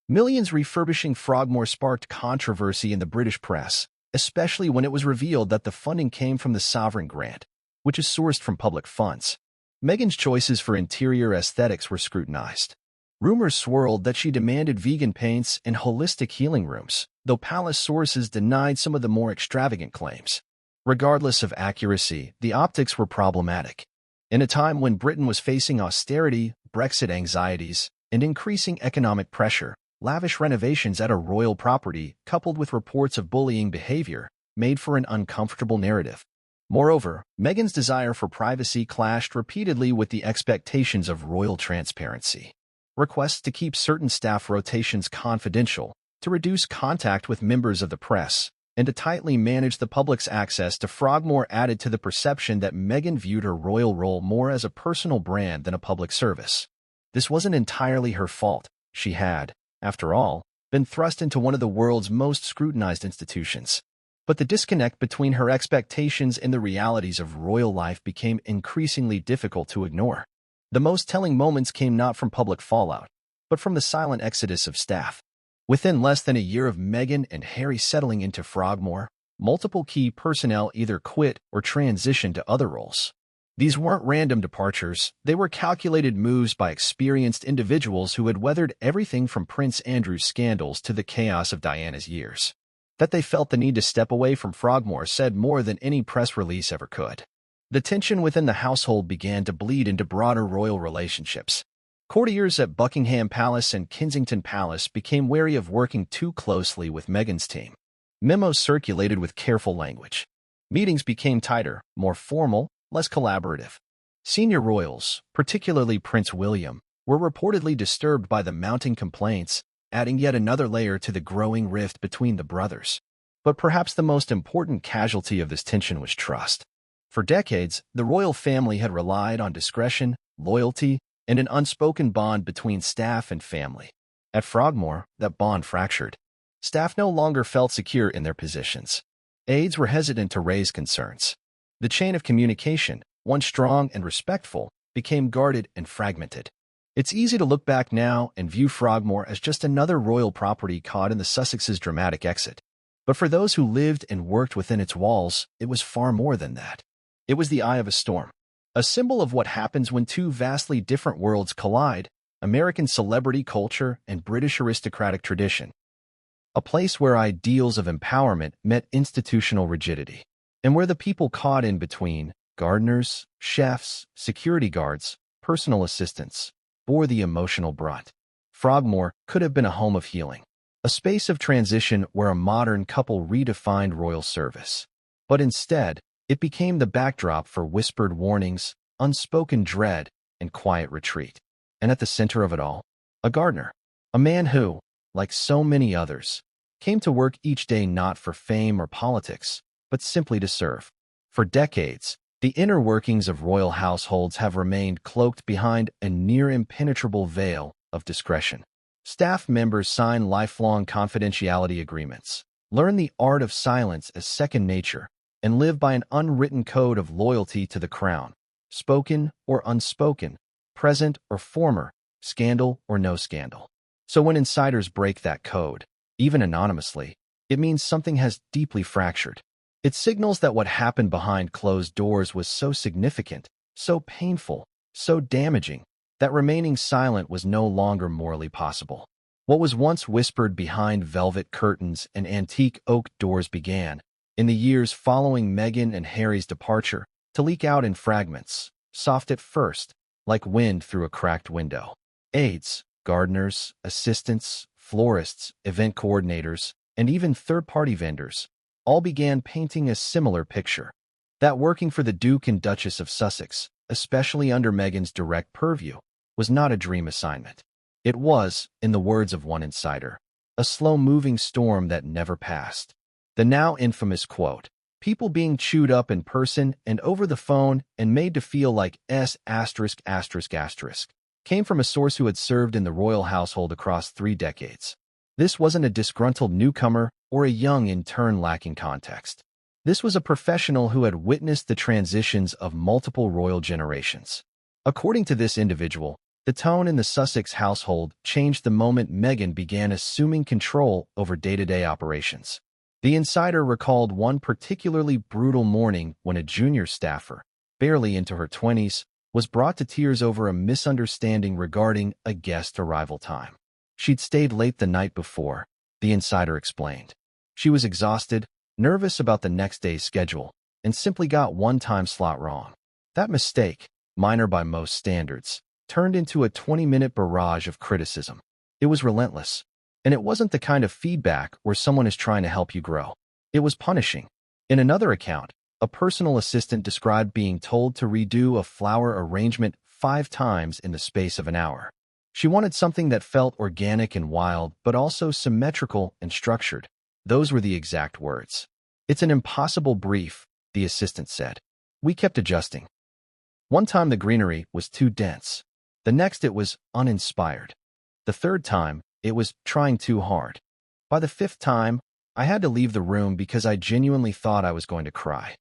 Millions refurbishing Frogmore sparked controversy in the British press, especially when it was revealed that the funding came from the sovereign grant, which is sourced from public funds. Meghan's choices for interior aesthetics were scrutinized. Rumors swirled that she demanded vegan paints and holistic healing rooms, though palace sources denied some of the more extravagant claims. Regardless of accuracy, the optics were problematic. In a time when Britain was facing austerity, Brexit anxieties, and increasing economic pressure, lavish renovations at a royal property, coupled with reports of bullying behavior, made for an uncomfortable narrative. Moreover, Meghan's desire for privacy clashed repeatedly with the expectations of royal transparency. Requests to keep certain staff rotations confidential, to reduce contact with members of the press, and to tightly manage the public's access to Frogmore added to the perception that Meghan viewed her royal role more as a personal brand than a public service. This wasn't entirely her fault. She had, after all, been thrust into one of the world's most scrutinized institutions. But the disconnect between her expectations and the realities of royal life became increasingly difficult to ignore. The most telling moments came not from public fallout, but from the silent exodus of staff. Within less than a year of Meghan and Harry settling into Frogmore, multiple key personnel either quit or transitioned to other roles. These weren't random departures, they were calculated moves by experienced individuals who had weathered everything from Prince Andrew's scandals to the chaos of Diana's years. That they felt the need to step away from Frogmore said more than any press release ever could. The tension within the household began to bleed into broader royal relationships. Courtiers at Buckingham Palace and Kensington Palace became wary of working too closely with Meghan's team. Memos circulated with careful language. Meetings became tighter, more formal, less collaborative. Senior royals, particularly Prince William, were reportedly disturbed by the mounting complaints, adding yet another layer to the growing rift between the brothers. But perhaps the most important casualty of this tension was trust. For decades, the royal family had relied on discretion, loyalty, and an unspoken bond between staff and family. At Frogmore, that bond fractured. Staff no longer felt secure in their positions. Aides were hesitant to raise concerns. The chain of communication, once strong and respectful, became guarded and fragmented. It's easy to look back now and view Frogmore as just another royal property caught in the Sussex's dramatic exit. But for those who lived and worked within its walls, it was far more than that. It was the eye of a storm, a symbol of what happens when two vastly different worlds collide: American celebrity culture and British aristocratic tradition. A place where ideals of empowerment met institutional rigidity, and where the people caught in between, gardeners, chefs, security guards, personal assistants, bore the emotional brunt. Frogmore could have been a home of healing, a space of transition where a modern couple redefined royal service. But instead, it became the backdrop for whispered warnings, unspoken dread, and quiet retreat. And at the center of it all, a gardener, a man who, like so many others, came to work each day not for fame or politics, but simply to serve. For decades, the inner workings of royal households have remained cloaked behind a near-impenetrable veil of discretion. Staff members sign lifelong confidentiality agreements, learn the art of silence as second nature, and live by an unwritten code of loyalty to the crown, spoken or unspoken, present or former, scandal or no scandal. So when insiders break that code, even anonymously, it means something has deeply fractured. It signals that what happened behind closed doors was so significant, so painful, so damaging, that remaining silent was no longer morally possible. What was once whispered behind velvet curtains and antique oak doors began, in the years following Meghan and Harry's departure, to leak out in fragments, soft at first, like wind through a cracked window. Aides, gardeners, assistants, florists, event coordinators, and even third-party vendors all began painting a similar picture. That working for the Duke and Duchess of Sussex, especially under Meghan's direct purview, was not a dream assignment. It was, in the words of one insider, a slow-moving storm that never passed. The now infamous quote, "People being chewed up in person and over the phone and made to feel like *****, came from a source who had served in the royal household across 3 decades. This wasn't a disgruntled newcomer or a young intern lacking context. This was a professional who had witnessed the transitions of multiple royal generations. According to this individual, the tone in the Sussex household changed the moment Meghan began assuming control over day-to-day operations. The insider recalled one particularly brutal morning when a junior staffer, barely into her 20s, was brought to tears over a misunderstanding regarding a guest arrival time. She'd stayed late the night before, the insider explained. She was exhausted, nervous about the next day's schedule, and simply got one time slot wrong. That mistake, minor by most standards, turned into a 20-minute barrage of criticism. It was relentless, and it wasn't the kind of feedback where someone is trying to help you grow. It was punishing. In another account, a personal assistant described being told to redo a flower arrangement 5 times in the space of an hour. She wanted something that felt organic and wild, but also symmetrical and structured. Those were the exact words. "It's an impossible brief," the assistant said. We kept adjusting. One time the greenery was too dense. The next it was uninspired. The third time, it was trying too hard. By the 5th time, I had to leave the room because I genuinely thought I was going to cry.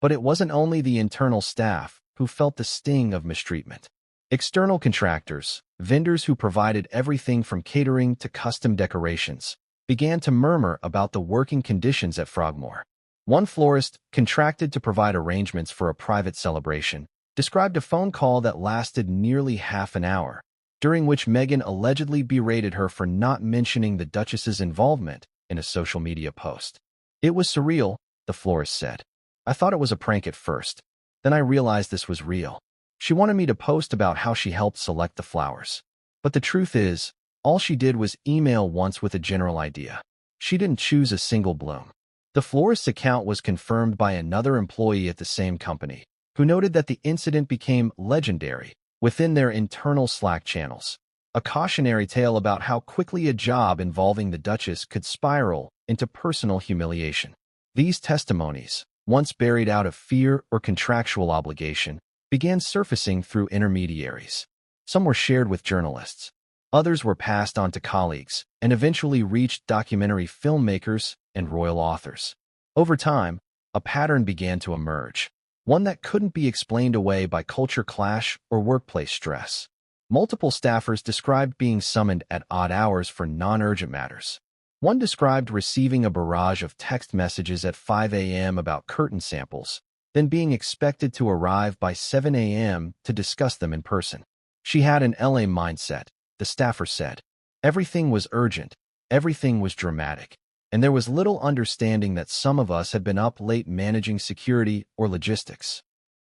But it wasn't only the internal staff who felt the sting of mistreatment. External contractors, vendors who provided everything from catering to custom decorations, began to murmur about the working conditions at Frogmore. One florist, contracted to provide arrangements for a private celebration, described a phone call that lasted nearly half an hour, during which Meghan allegedly berated her for not mentioning the Duchess's involvement in a social media post. "It was surreal," the florist said. "I thought it was a prank at first. Then I realized this was real. She wanted me to post about how she helped select the flowers. But the truth is, all she did was email once with a general idea. She didn't choose a single bloom." The florist's account was confirmed by another employee at the same company, who noted that the incident became legendary within their internal Slack channels, a cautionary tale about how quickly a job involving the Duchess could spiral into personal humiliation. These testimonies, once buried out of fear or contractual obligation, began surfacing through intermediaries. Some were shared with journalists. Others were passed on to colleagues and eventually reached documentary filmmakers and royal authors. Over time, a pattern began to emerge, one that couldn't be explained away by culture clash or workplace stress. Multiple staffers described being summoned at odd hours for non-urgent matters. One described receiving a barrage of text messages at 5 a.m. about curtain samples, then being expected to arrive by 7 a.m. to discuss them in person. She had an LA mindset, the staffer said. Everything was urgent, everything was dramatic, and there was little understanding that some of us had been up late managing security or logistics.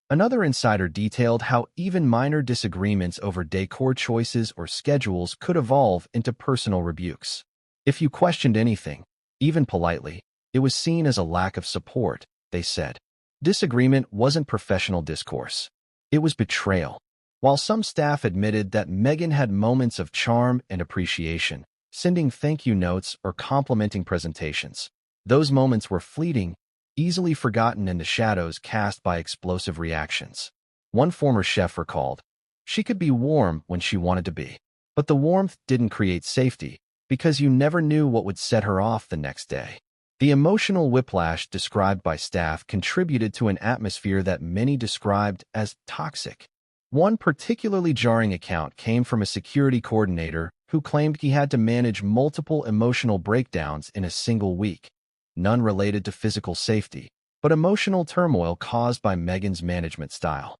Another insider detailed how even minor disagreements over decor choices or schedules could evolve into personal rebukes. If you questioned anything, even politely, it was seen as a lack of support, they said. Disagreement wasn't professional discourse. It was betrayal. While some staff admitted that Meghan had moments of charm and appreciation, sending thank you notes or complimenting presentations, those moments were fleeting, easily forgotten in the shadows cast by explosive reactions. One former chef recalled, "She could be warm when she wanted to be, but the warmth didn't create safety because you never knew what would set her off the next day." The emotional whiplash described by staff contributed to an atmosphere that many described as toxic. One particularly jarring account came from a security coordinator who claimed he had to manage multiple emotional breakdowns in a single week, none related to physical safety, but emotional turmoil caused by Meghan's management style.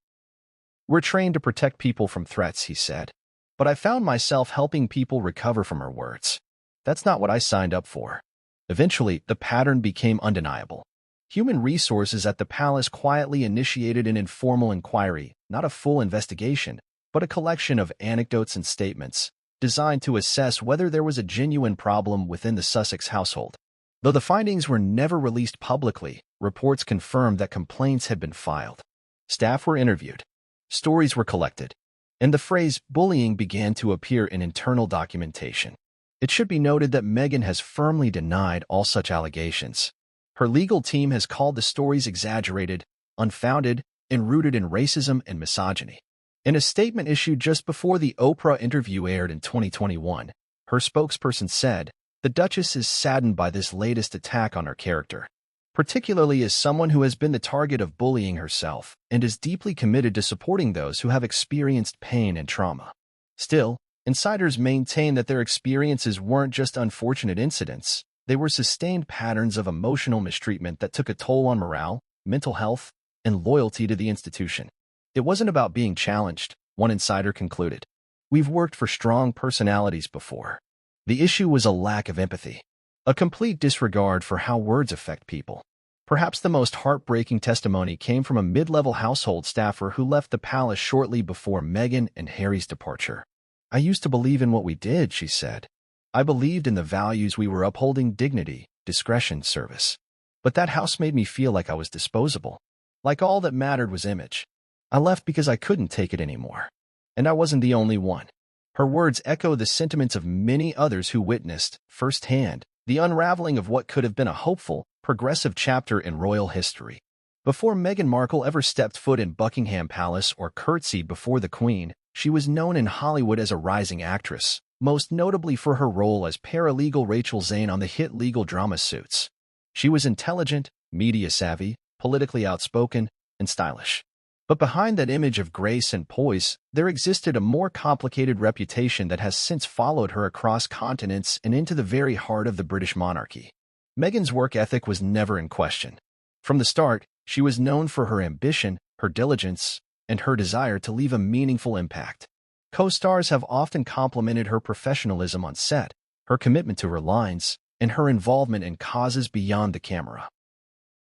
"We're trained to protect people from threats," he said, "but I found myself helping people recover from her words. That's not what I signed up for." Eventually, the pattern became undeniable. Human resources at the palace quietly initiated an informal inquiry, not a full investigation, but a collection of anecdotes and statements, designed to assess whether there was a genuine problem within the Sussex household. Though the findings were never released publicly, reports confirmed that complaints had been filed. Staff were interviewed. Stories were collected. And the phrase bullying began to appear in internal documentation. It should be noted that Meghan has firmly denied all such allegations. Her legal team has called the stories exaggerated, unfounded, and rooted in racism and misogyny. In a statement issued just before the Oprah interview aired in 2021, her spokesperson said, "The Duchess is saddened by this latest attack on her character, particularly as someone who has been the target of bullying herself and is deeply committed to supporting those who have experienced pain and trauma." Still, insiders maintain that their experiences weren't just unfortunate incidents. They were sustained patterns of emotional mistreatment that took a toll on morale, mental health, and loyalty to the institution. It wasn't about being challenged, one insider concluded. "We've worked for strong personalities before." The issue was a lack of empathy, a complete disregard for how words affect people. Perhaps the most heartbreaking testimony came from a mid-level household staffer who left the palace shortly before Meghan and Harry's departure. "I used to believe in what we did," she said. "I believed in the values we were upholding: dignity, discretion, service. But that house made me feel like I was disposable, like all that mattered was image. I left because I couldn't take it anymore. And I wasn't the only one." Her words echo the sentiments of many others who witnessed, firsthand, the unraveling of what could have been a hopeful, progressive chapter in royal history. Before Meghan Markle ever stepped foot in Buckingham Palace or curtsied before the Queen, she was known in Hollywood as a rising actress, most notably for her role as paralegal Rachel Zane on the hit legal drama Suits. She was intelligent, media-savvy, politically outspoken, and stylish. But behind that image of grace and poise, there existed a more complicated reputation that has since followed her across continents and into the very heart of the British monarchy. Meghan's work ethic was never in question. From the start, she was known for her ambition, her diligence, and her desire to leave a meaningful impact. Co-stars have often complimented her professionalism on set, her commitment to her lines, and her involvement in causes beyond the camera.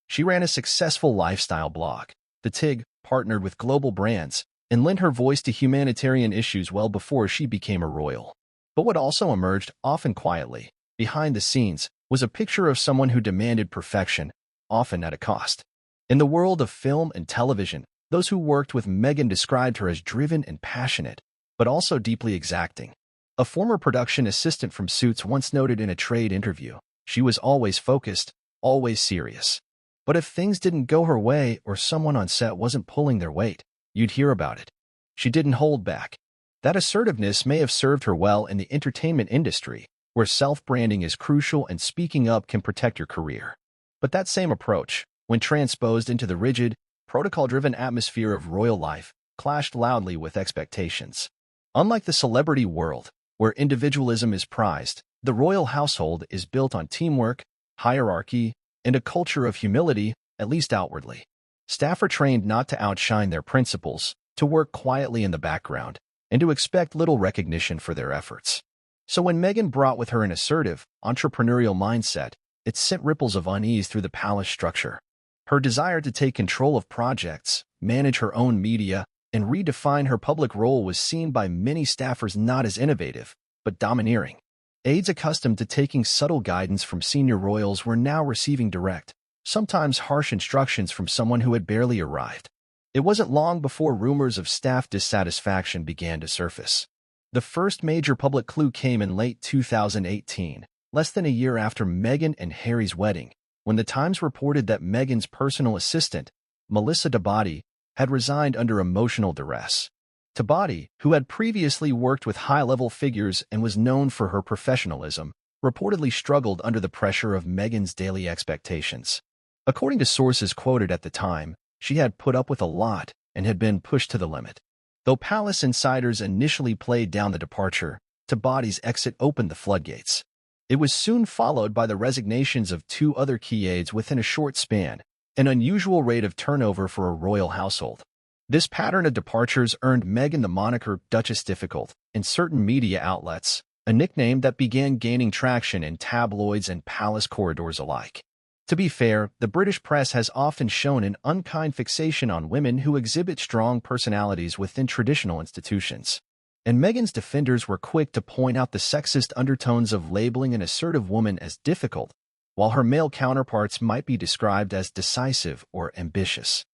She ran a successful lifestyle blog, The Tig, partnered with global brands, and lent her voice to humanitarian issues well before she became a royal. But what also emerged, often quietly, behind the scenes, was a picture of someone who demanded perfection, often at a cost. In the world of film and television, those who worked with Meghan described her as driven and passionate, but also deeply exacting. A former production assistant from Suits once noted in a trade interview, "She was always focused, always serious. But if things didn't go her way or someone on set wasn't pulling their weight, you'd hear about it. She didn't hold back." That assertiveness may have served her well in the entertainment industry, where self-branding is crucial and speaking up can protect your career. But that same approach, when transposed into the rigid, protocol-driven atmosphere of royal life, clashed loudly with expectations. Unlike the celebrity world, where individualism is prized, the royal household is built on teamwork, hierarchy, and a culture of humility, at least outwardly. Staff are trained not to outshine their principals, to work quietly in the background, and to expect little recognition for their efforts. So when Meghan brought with her an assertive, entrepreneurial mindset, it sent ripples of unease through the palace structure. Her desire to take control of projects, manage her own media, and redefine her public role was seen by many staffers not as innovative, but domineering. Aides accustomed to taking subtle guidance from senior royals were now receiving direct, sometimes harsh instructions from someone who had barely arrived. It wasn't long before rumors of staff dissatisfaction began to surface. The first major public clue came in late 2018, less than a year after Meghan and Harry's wedding, when the Times reported that Meghan's personal assistant, Melissa Tabati, had resigned under emotional duress. Tabati, who had previously worked with high-level figures and was known for her professionalism, reportedly struggled under the pressure of Meghan's daily expectations. According to sources quoted at the time, she had put up with a lot and had been pushed to the limit. Though palace insiders initially played down the departure, Tabati's exit opened the floodgates. It was soon followed by the resignations of two other key aides within a short span, an unusual rate of turnover for a royal household. This pattern of departures earned Meghan the moniker Duchess Difficult in certain media outlets, a nickname that began gaining traction in tabloids and palace corridors alike. To be fair, the British press has often shown an unkind fixation on women who exhibit strong personalities within traditional institutions. And Meghan's defenders were quick to point out the sexist undertones of labeling an assertive woman as difficult, while her male counterparts might be described as decisive or ambitious.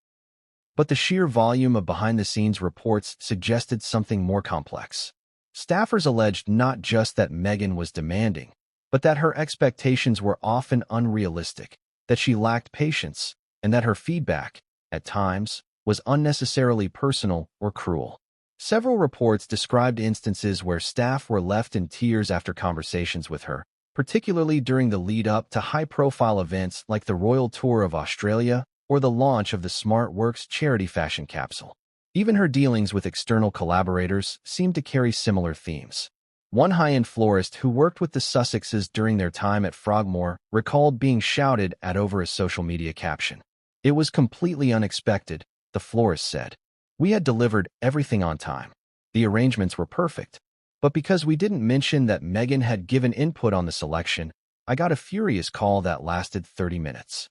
But the sheer volume of behind-the-scenes reports suggested something more complex. Staffers alleged not just that Meghan was demanding, but that her expectations were often unrealistic, that she lacked patience, and that her feedback, at times, was unnecessarily personal or cruel. Several reports described instances where staff were left in tears after conversations with her, particularly during the lead-up to high-profile events like the Royal Tour of Australia or the launch of the Smart Works charity fashion capsule. Even her dealings with external collaborators seemed to carry similar themes. One high-end florist who worked with the Sussexes during their time at Frogmore recalled being shouted at over a social media caption. "It was completely unexpected," the florist said. "We had delivered everything on time. The arrangements were perfect. But because we didn't mention that Meghan had given input on the selection, I got a furious call that lasted 30 minutes."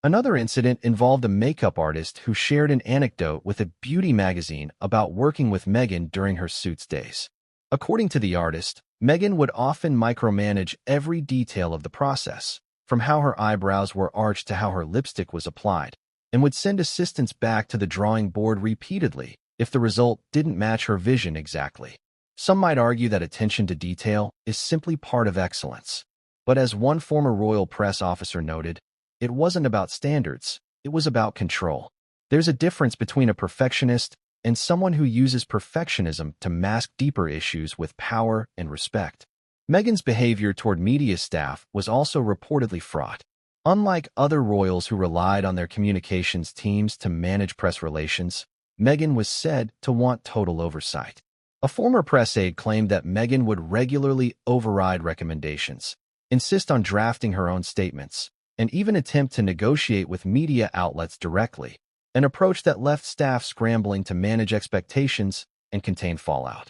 Another incident involved a makeup artist who shared an anecdote with a beauty magazine about working with Meghan during her Suits days. According to the artist, Meghan would often micromanage every detail of the process, from how her eyebrows were arched to how her lipstick was applied, and would send assistants back to the drawing board repeatedly if the result didn't match her vision exactly. Some might argue that attention to detail is simply part of excellence. But as one former royal press officer noted, it wasn't about standards, it was about control. There's a difference between a perfectionist and someone who uses perfectionism to mask deeper issues with power and respect. Meghan's behavior toward media staff was also reportedly fraught. Unlike other royals who relied on their communications teams to manage press relations, Meghan was said to want total oversight. A former press aide claimed that Meghan would regularly override recommendations, insist on drafting her own statements, and even attempt to negotiate with media outlets directly, an approach that left staff scrambling to manage expectations and contain fallout.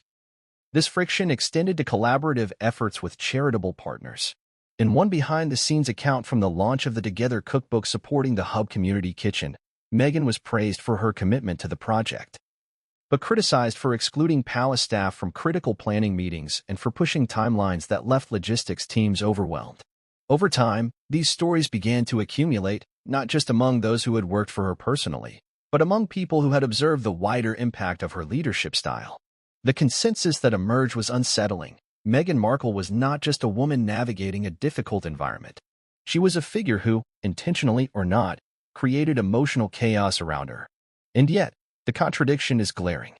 This friction extended to collaborative efforts with charitable partners. In one behind-the-scenes account from the launch of the Together cookbook supporting the Hub Community Kitchen, Meghan was praised for her commitment to the project, but criticized for excluding palace staff from critical planning meetings and for pushing timelines that left logistics teams overwhelmed. Over time, these stories began to accumulate, not just among those who had worked for her personally, but among people who had observed the wider impact of her leadership style. The consensus that emerged was unsettling. Meghan Markle was not just a woman navigating a difficult environment. She was a figure who, intentionally or not, created emotional chaos around her. And yet, the contradiction is glaring.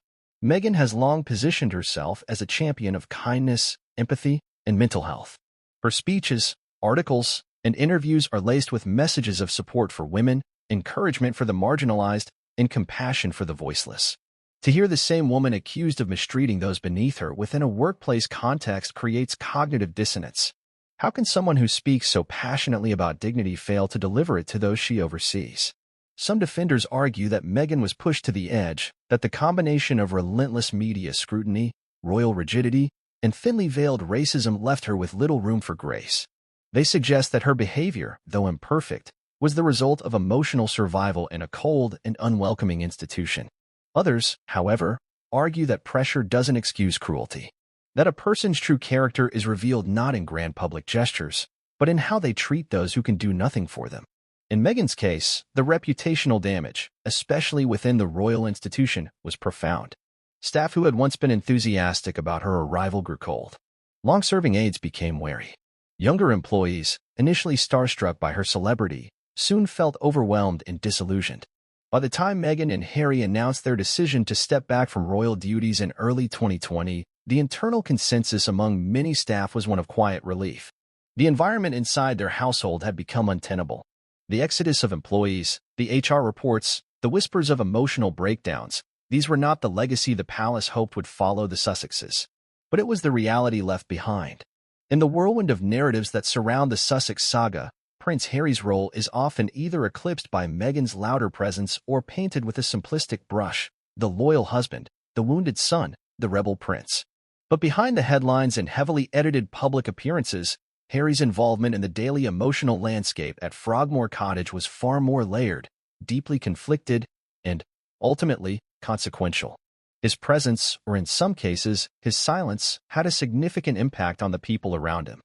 Meghan has long positioned herself as a champion of kindness, empathy, and mental health. Her speeches, articles, and interviews are laced with messages of support for women, encouragement for the marginalized, and compassion for the voiceless. To hear the same woman accused of mistreating those beneath her within a workplace context creates cognitive dissonance. How can someone who speaks so passionately about dignity fail to deliver it to those she oversees? Some defenders argue that Meghan was pushed to the edge, that the combination of relentless media scrutiny, royal rigidity, and thinly veiled racism left her with little room for grace. They suggest that her behavior, though imperfect, was the result of emotional survival in a cold and unwelcoming institution. Others, however, argue that pressure doesn't excuse cruelty, that a person's true character is revealed not in grand public gestures, but in how they treat those who can do nothing for them. In Meghan's case, the reputational damage, especially within the royal institution, was profound. Staff who had once been enthusiastic about her arrival grew cold. Long-serving aides became wary. Younger employees, initially starstruck by her celebrity, soon felt overwhelmed and disillusioned. By the time Meghan and Harry announced their decision to step back from royal duties in early 2020, the internal consensus among many staff was one of quiet relief. The environment inside their household had become untenable. The exodus of employees, the HR reports, the whispers of emotional breakdowns, these were not the legacy the palace hoped would follow the Sussexes. But it was the reality left behind. In the whirlwind of narratives that surround the Sussex saga, Prince Harry's role is often either eclipsed by Meghan's louder presence or painted with a simplistic brush: the loyal husband, the wounded son, the rebel prince. But behind the headlines and heavily edited public appearances, Harry's involvement in the daily emotional landscape at Frogmore Cottage was far more layered, deeply conflicted, and, ultimately, consequential. His presence, or in some cases, his silence, had a significant impact on the people around him.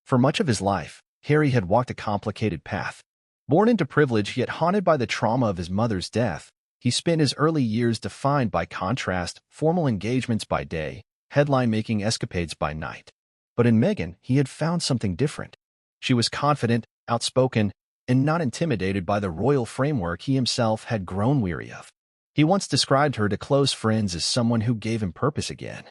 For much of his life, Harry had walked a complicated path. Born into privilege yet haunted by the trauma of his mother's death, he spent his early years defined by contrast, formal engagements by day, headline-making escapades by night. But in Meghan, he had found something different. She was confident, outspoken, and not intimidated by the royal framework he himself had grown weary of. He once described her to close friends as someone who gave him purpose again.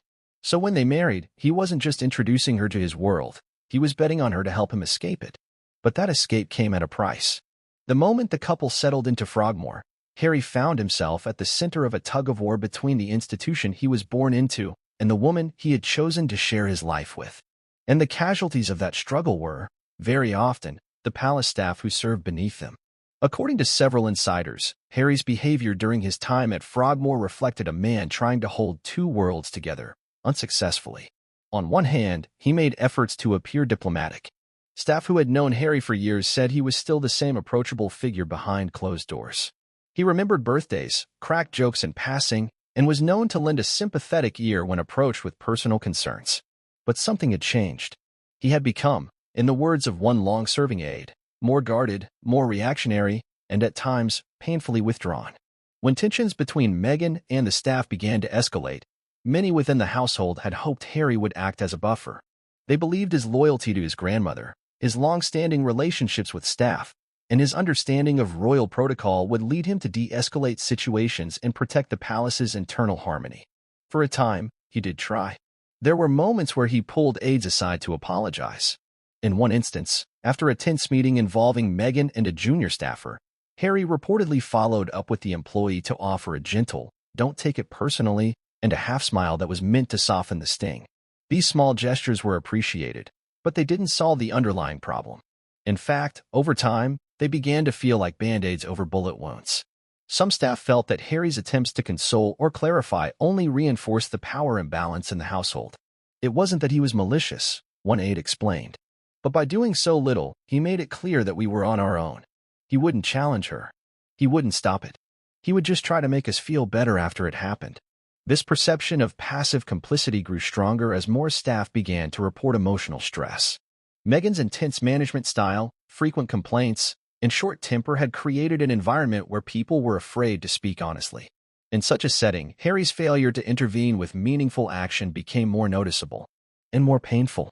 So when they married, he wasn't just introducing her to his world, he was betting on her to help him escape it. But that escape came at a price. The moment the couple settled into Frogmore, Harry found himself at the center of a tug-of-war between the institution he was born into and the woman he had chosen to share his life with. And the casualties of that struggle were, very often, the palace staff who served beneath them. According to several insiders, Harry's behavior during his time at Frogmore reflected a man trying to hold two worlds together, unsuccessfully. On one hand, he made efforts to appear diplomatic. Staff who had known Harry for years said he was still the same approachable figure behind closed doors. He remembered birthdays, cracked jokes in passing, and was known to lend a sympathetic ear when approached with personal concerns. But something had changed. He had become, in the words of one long-serving aide, more guarded, more reactionary, and at times, painfully withdrawn. When tensions between Meghan and the staff began to escalate, many within the household had hoped Harry would act as a buffer. They believed his loyalty to his grandmother, his long-standing relationships with staff, and his understanding of royal protocol would lead him to de-escalate situations and protect the palace's internal harmony. For a time, he did try. There were moments where he pulled aides aside to apologize. In one instance, after a tense meeting involving Meghan and a junior staffer, Harry reportedly followed up with the employee to offer a gentle, "Don't take it personally," and a half-smile that was meant to soften the sting. These small gestures were appreciated, but they didn't solve the underlying problem. In fact, over time, they began to feel like band-aids over bullet wounds. Some staff felt that Harry's attempts to console or clarify only reinforced the power imbalance in the household. It wasn't that he was malicious, one aide explained. But by doing so little, he made it clear that we were on our own. He wouldn't challenge her. He wouldn't stop it. He would just try to make us feel better after it happened. This perception of passive complicity grew stronger as more staff began to report emotional stress. Meghan's intense management style, frequent complaints, and short temper had created an environment where people were afraid to speak honestly. In such a setting, Harry's failure to intervene with meaningful action became more noticeable and more painful.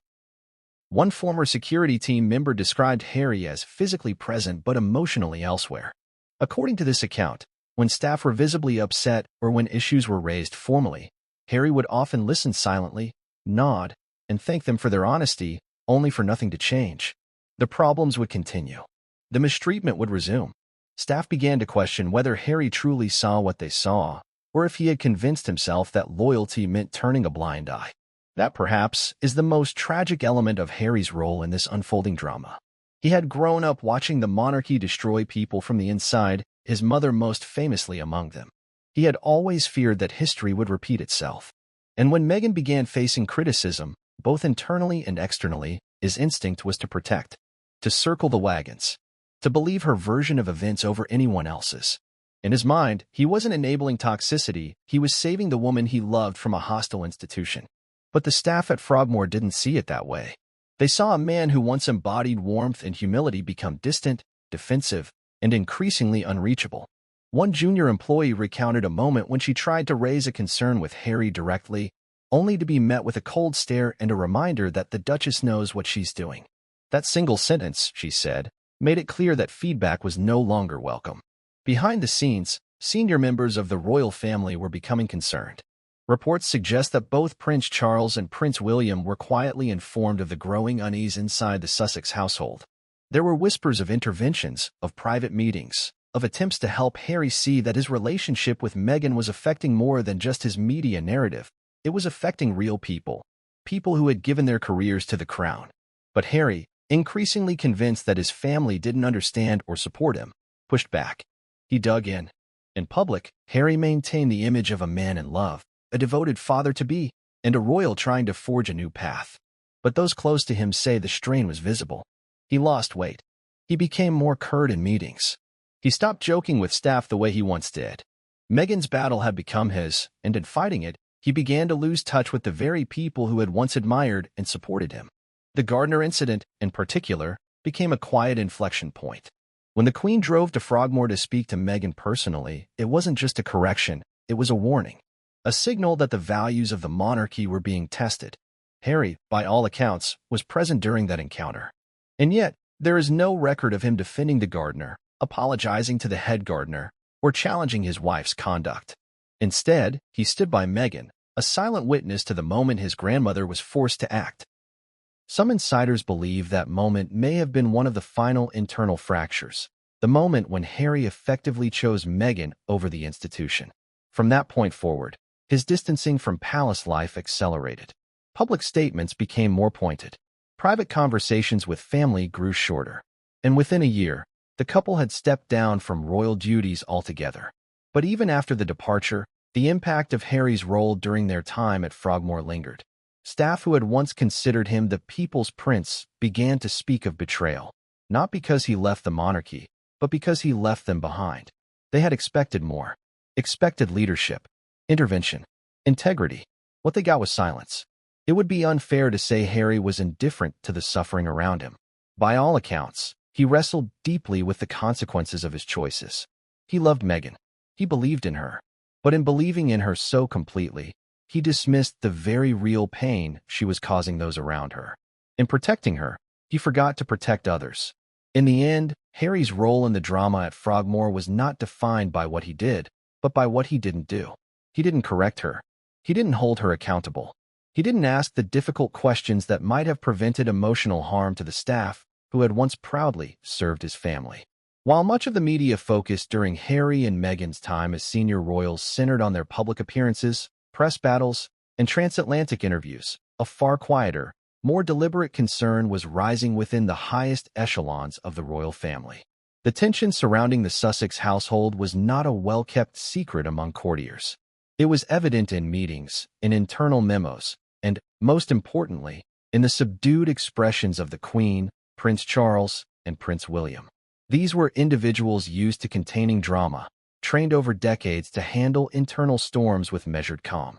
One former security team member described Harry as physically present but emotionally elsewhere. According to this account, When staff were visibly upset or when issues were raised formally, Harry would often listen silently, nod, and thank them for their honesty, only for nothing to change. The problems would continue. The mistreatment would resume. Staff began to question whether Harry truly saw what they saw, or if he had convinced himself that loyalty meant turning a blind eye. That, perhaps, is the most tragic element of Harry's role in this unfolding drama. He had grown up watching the monarchy destroy people from the inside, his mother most famously among them. He had always feared that history would repeat itself. And when Meghan began facing criticism, both internally and externally, his instinct was to protect, to circle the wagons, to believe her version of events over anyone else's. In his mind, he wasn't enabling toxicity, he was saving the woman he loved from a hostile institution. But the staff at Frogmore didn't see it that way. They saw a man who once embodied warmth and humility become distant, defensive, and increasingly unreachable. One junior employee recounted a moment when she tried to raise a concern with Harry directly, only to be met with a cold stare and a reminder that the Duchess knows what she's doing. That single sentence, she said, made it clear that feedback was no longer welcome. Behind the scenes, senior members of the royal family were becoming concerned. Reports suggest that both Prince Charles and Prince William were quietly informed of the growing unease inside the Sussex household. There were whispers of interventions, of private meetings, of attempts to help Harry see that his relationship with Meghan was affecting more than just his media narrative. It was affecting real people, people who had given their careers to the crown. But Harry, increasingly convinced that his family didn't understand or support him, pushed back. He dug in. In public, Harry maintained the image of a man in love, a devoted father-to-be, and a royal trying to forge a new path. But those close to him say the strain was visible. He lost weight. He became more curt in meetings. He stopped joking with staff the way he once did. Meghan's battle had become his, and in fighting it, he began to lose touch with the very people who had once admired and supported him. The Gardiner incident, in particular, became a quiet inflection point. When the Queen drove to Frogmore to speak to Meghan personally, it wasn't just a correction, it was a warning. A signal that the values of the monarchy were being tested. Harry, by all accounts, was present during that encounter. And yet, there is no record of him defending the Gardiner, apologizing to the head gardener, or challenging his wife's conduct. Instead, he stood by Meghan, a silent witness to the moment his grandmother was forced to act. Some insiders believe that moment may have been one of the final internal fractures, the moment when Harry effectively chose Meghan over the institution. From that point forward, his distancing from palace life accelerated. Public statements became more pointed. Private conversations with family grew shorter. And within a year, the couple had stepped down from royal duties altogether. But even after the departure, the impact of Harry's role during their time at Frogmore lingered. Staff who had once considered him the people's prince began to speak of betrayal, not because he left the monarchy, but because he left them behind. They had expected more. Expected leadership, intervention, integrity. What they got was silence. It would be unfair to say Harry was indifferent to the suffering around him. By all accounts, he wrestled deeply with the consequences of his choices. He loved Meghan. He believed in her. But in believing in her so completely, he dismissed the very real pain she was causing those around her. In protecting her, he forgot to protect others. In the end, Harry's role in the drama at Frogmore was not defined by what he did, but by what he didn't do. He didn't correct her. He didn't hold her accountable. He didn't ask the difficult questions that might have prevented emotional harm to the staff who had once proudly served his family. While much of the media focus during Harry and Meghan's time as senior royals centered on their public appearances, press battles, and transatlantic interviews, a far quieter, more deliberate concern was rising within the highest echelons of the royal family. The tension surrounding the Sussex household was not a well-kept secret among courtiers. It was evident in meetings, in internal memos, and, most importantly, in the subdued expressions of the Queen, Prince Charles, and Prince William. These were individuals used to containing drama, trained over decades to handle internal storms with measured calm.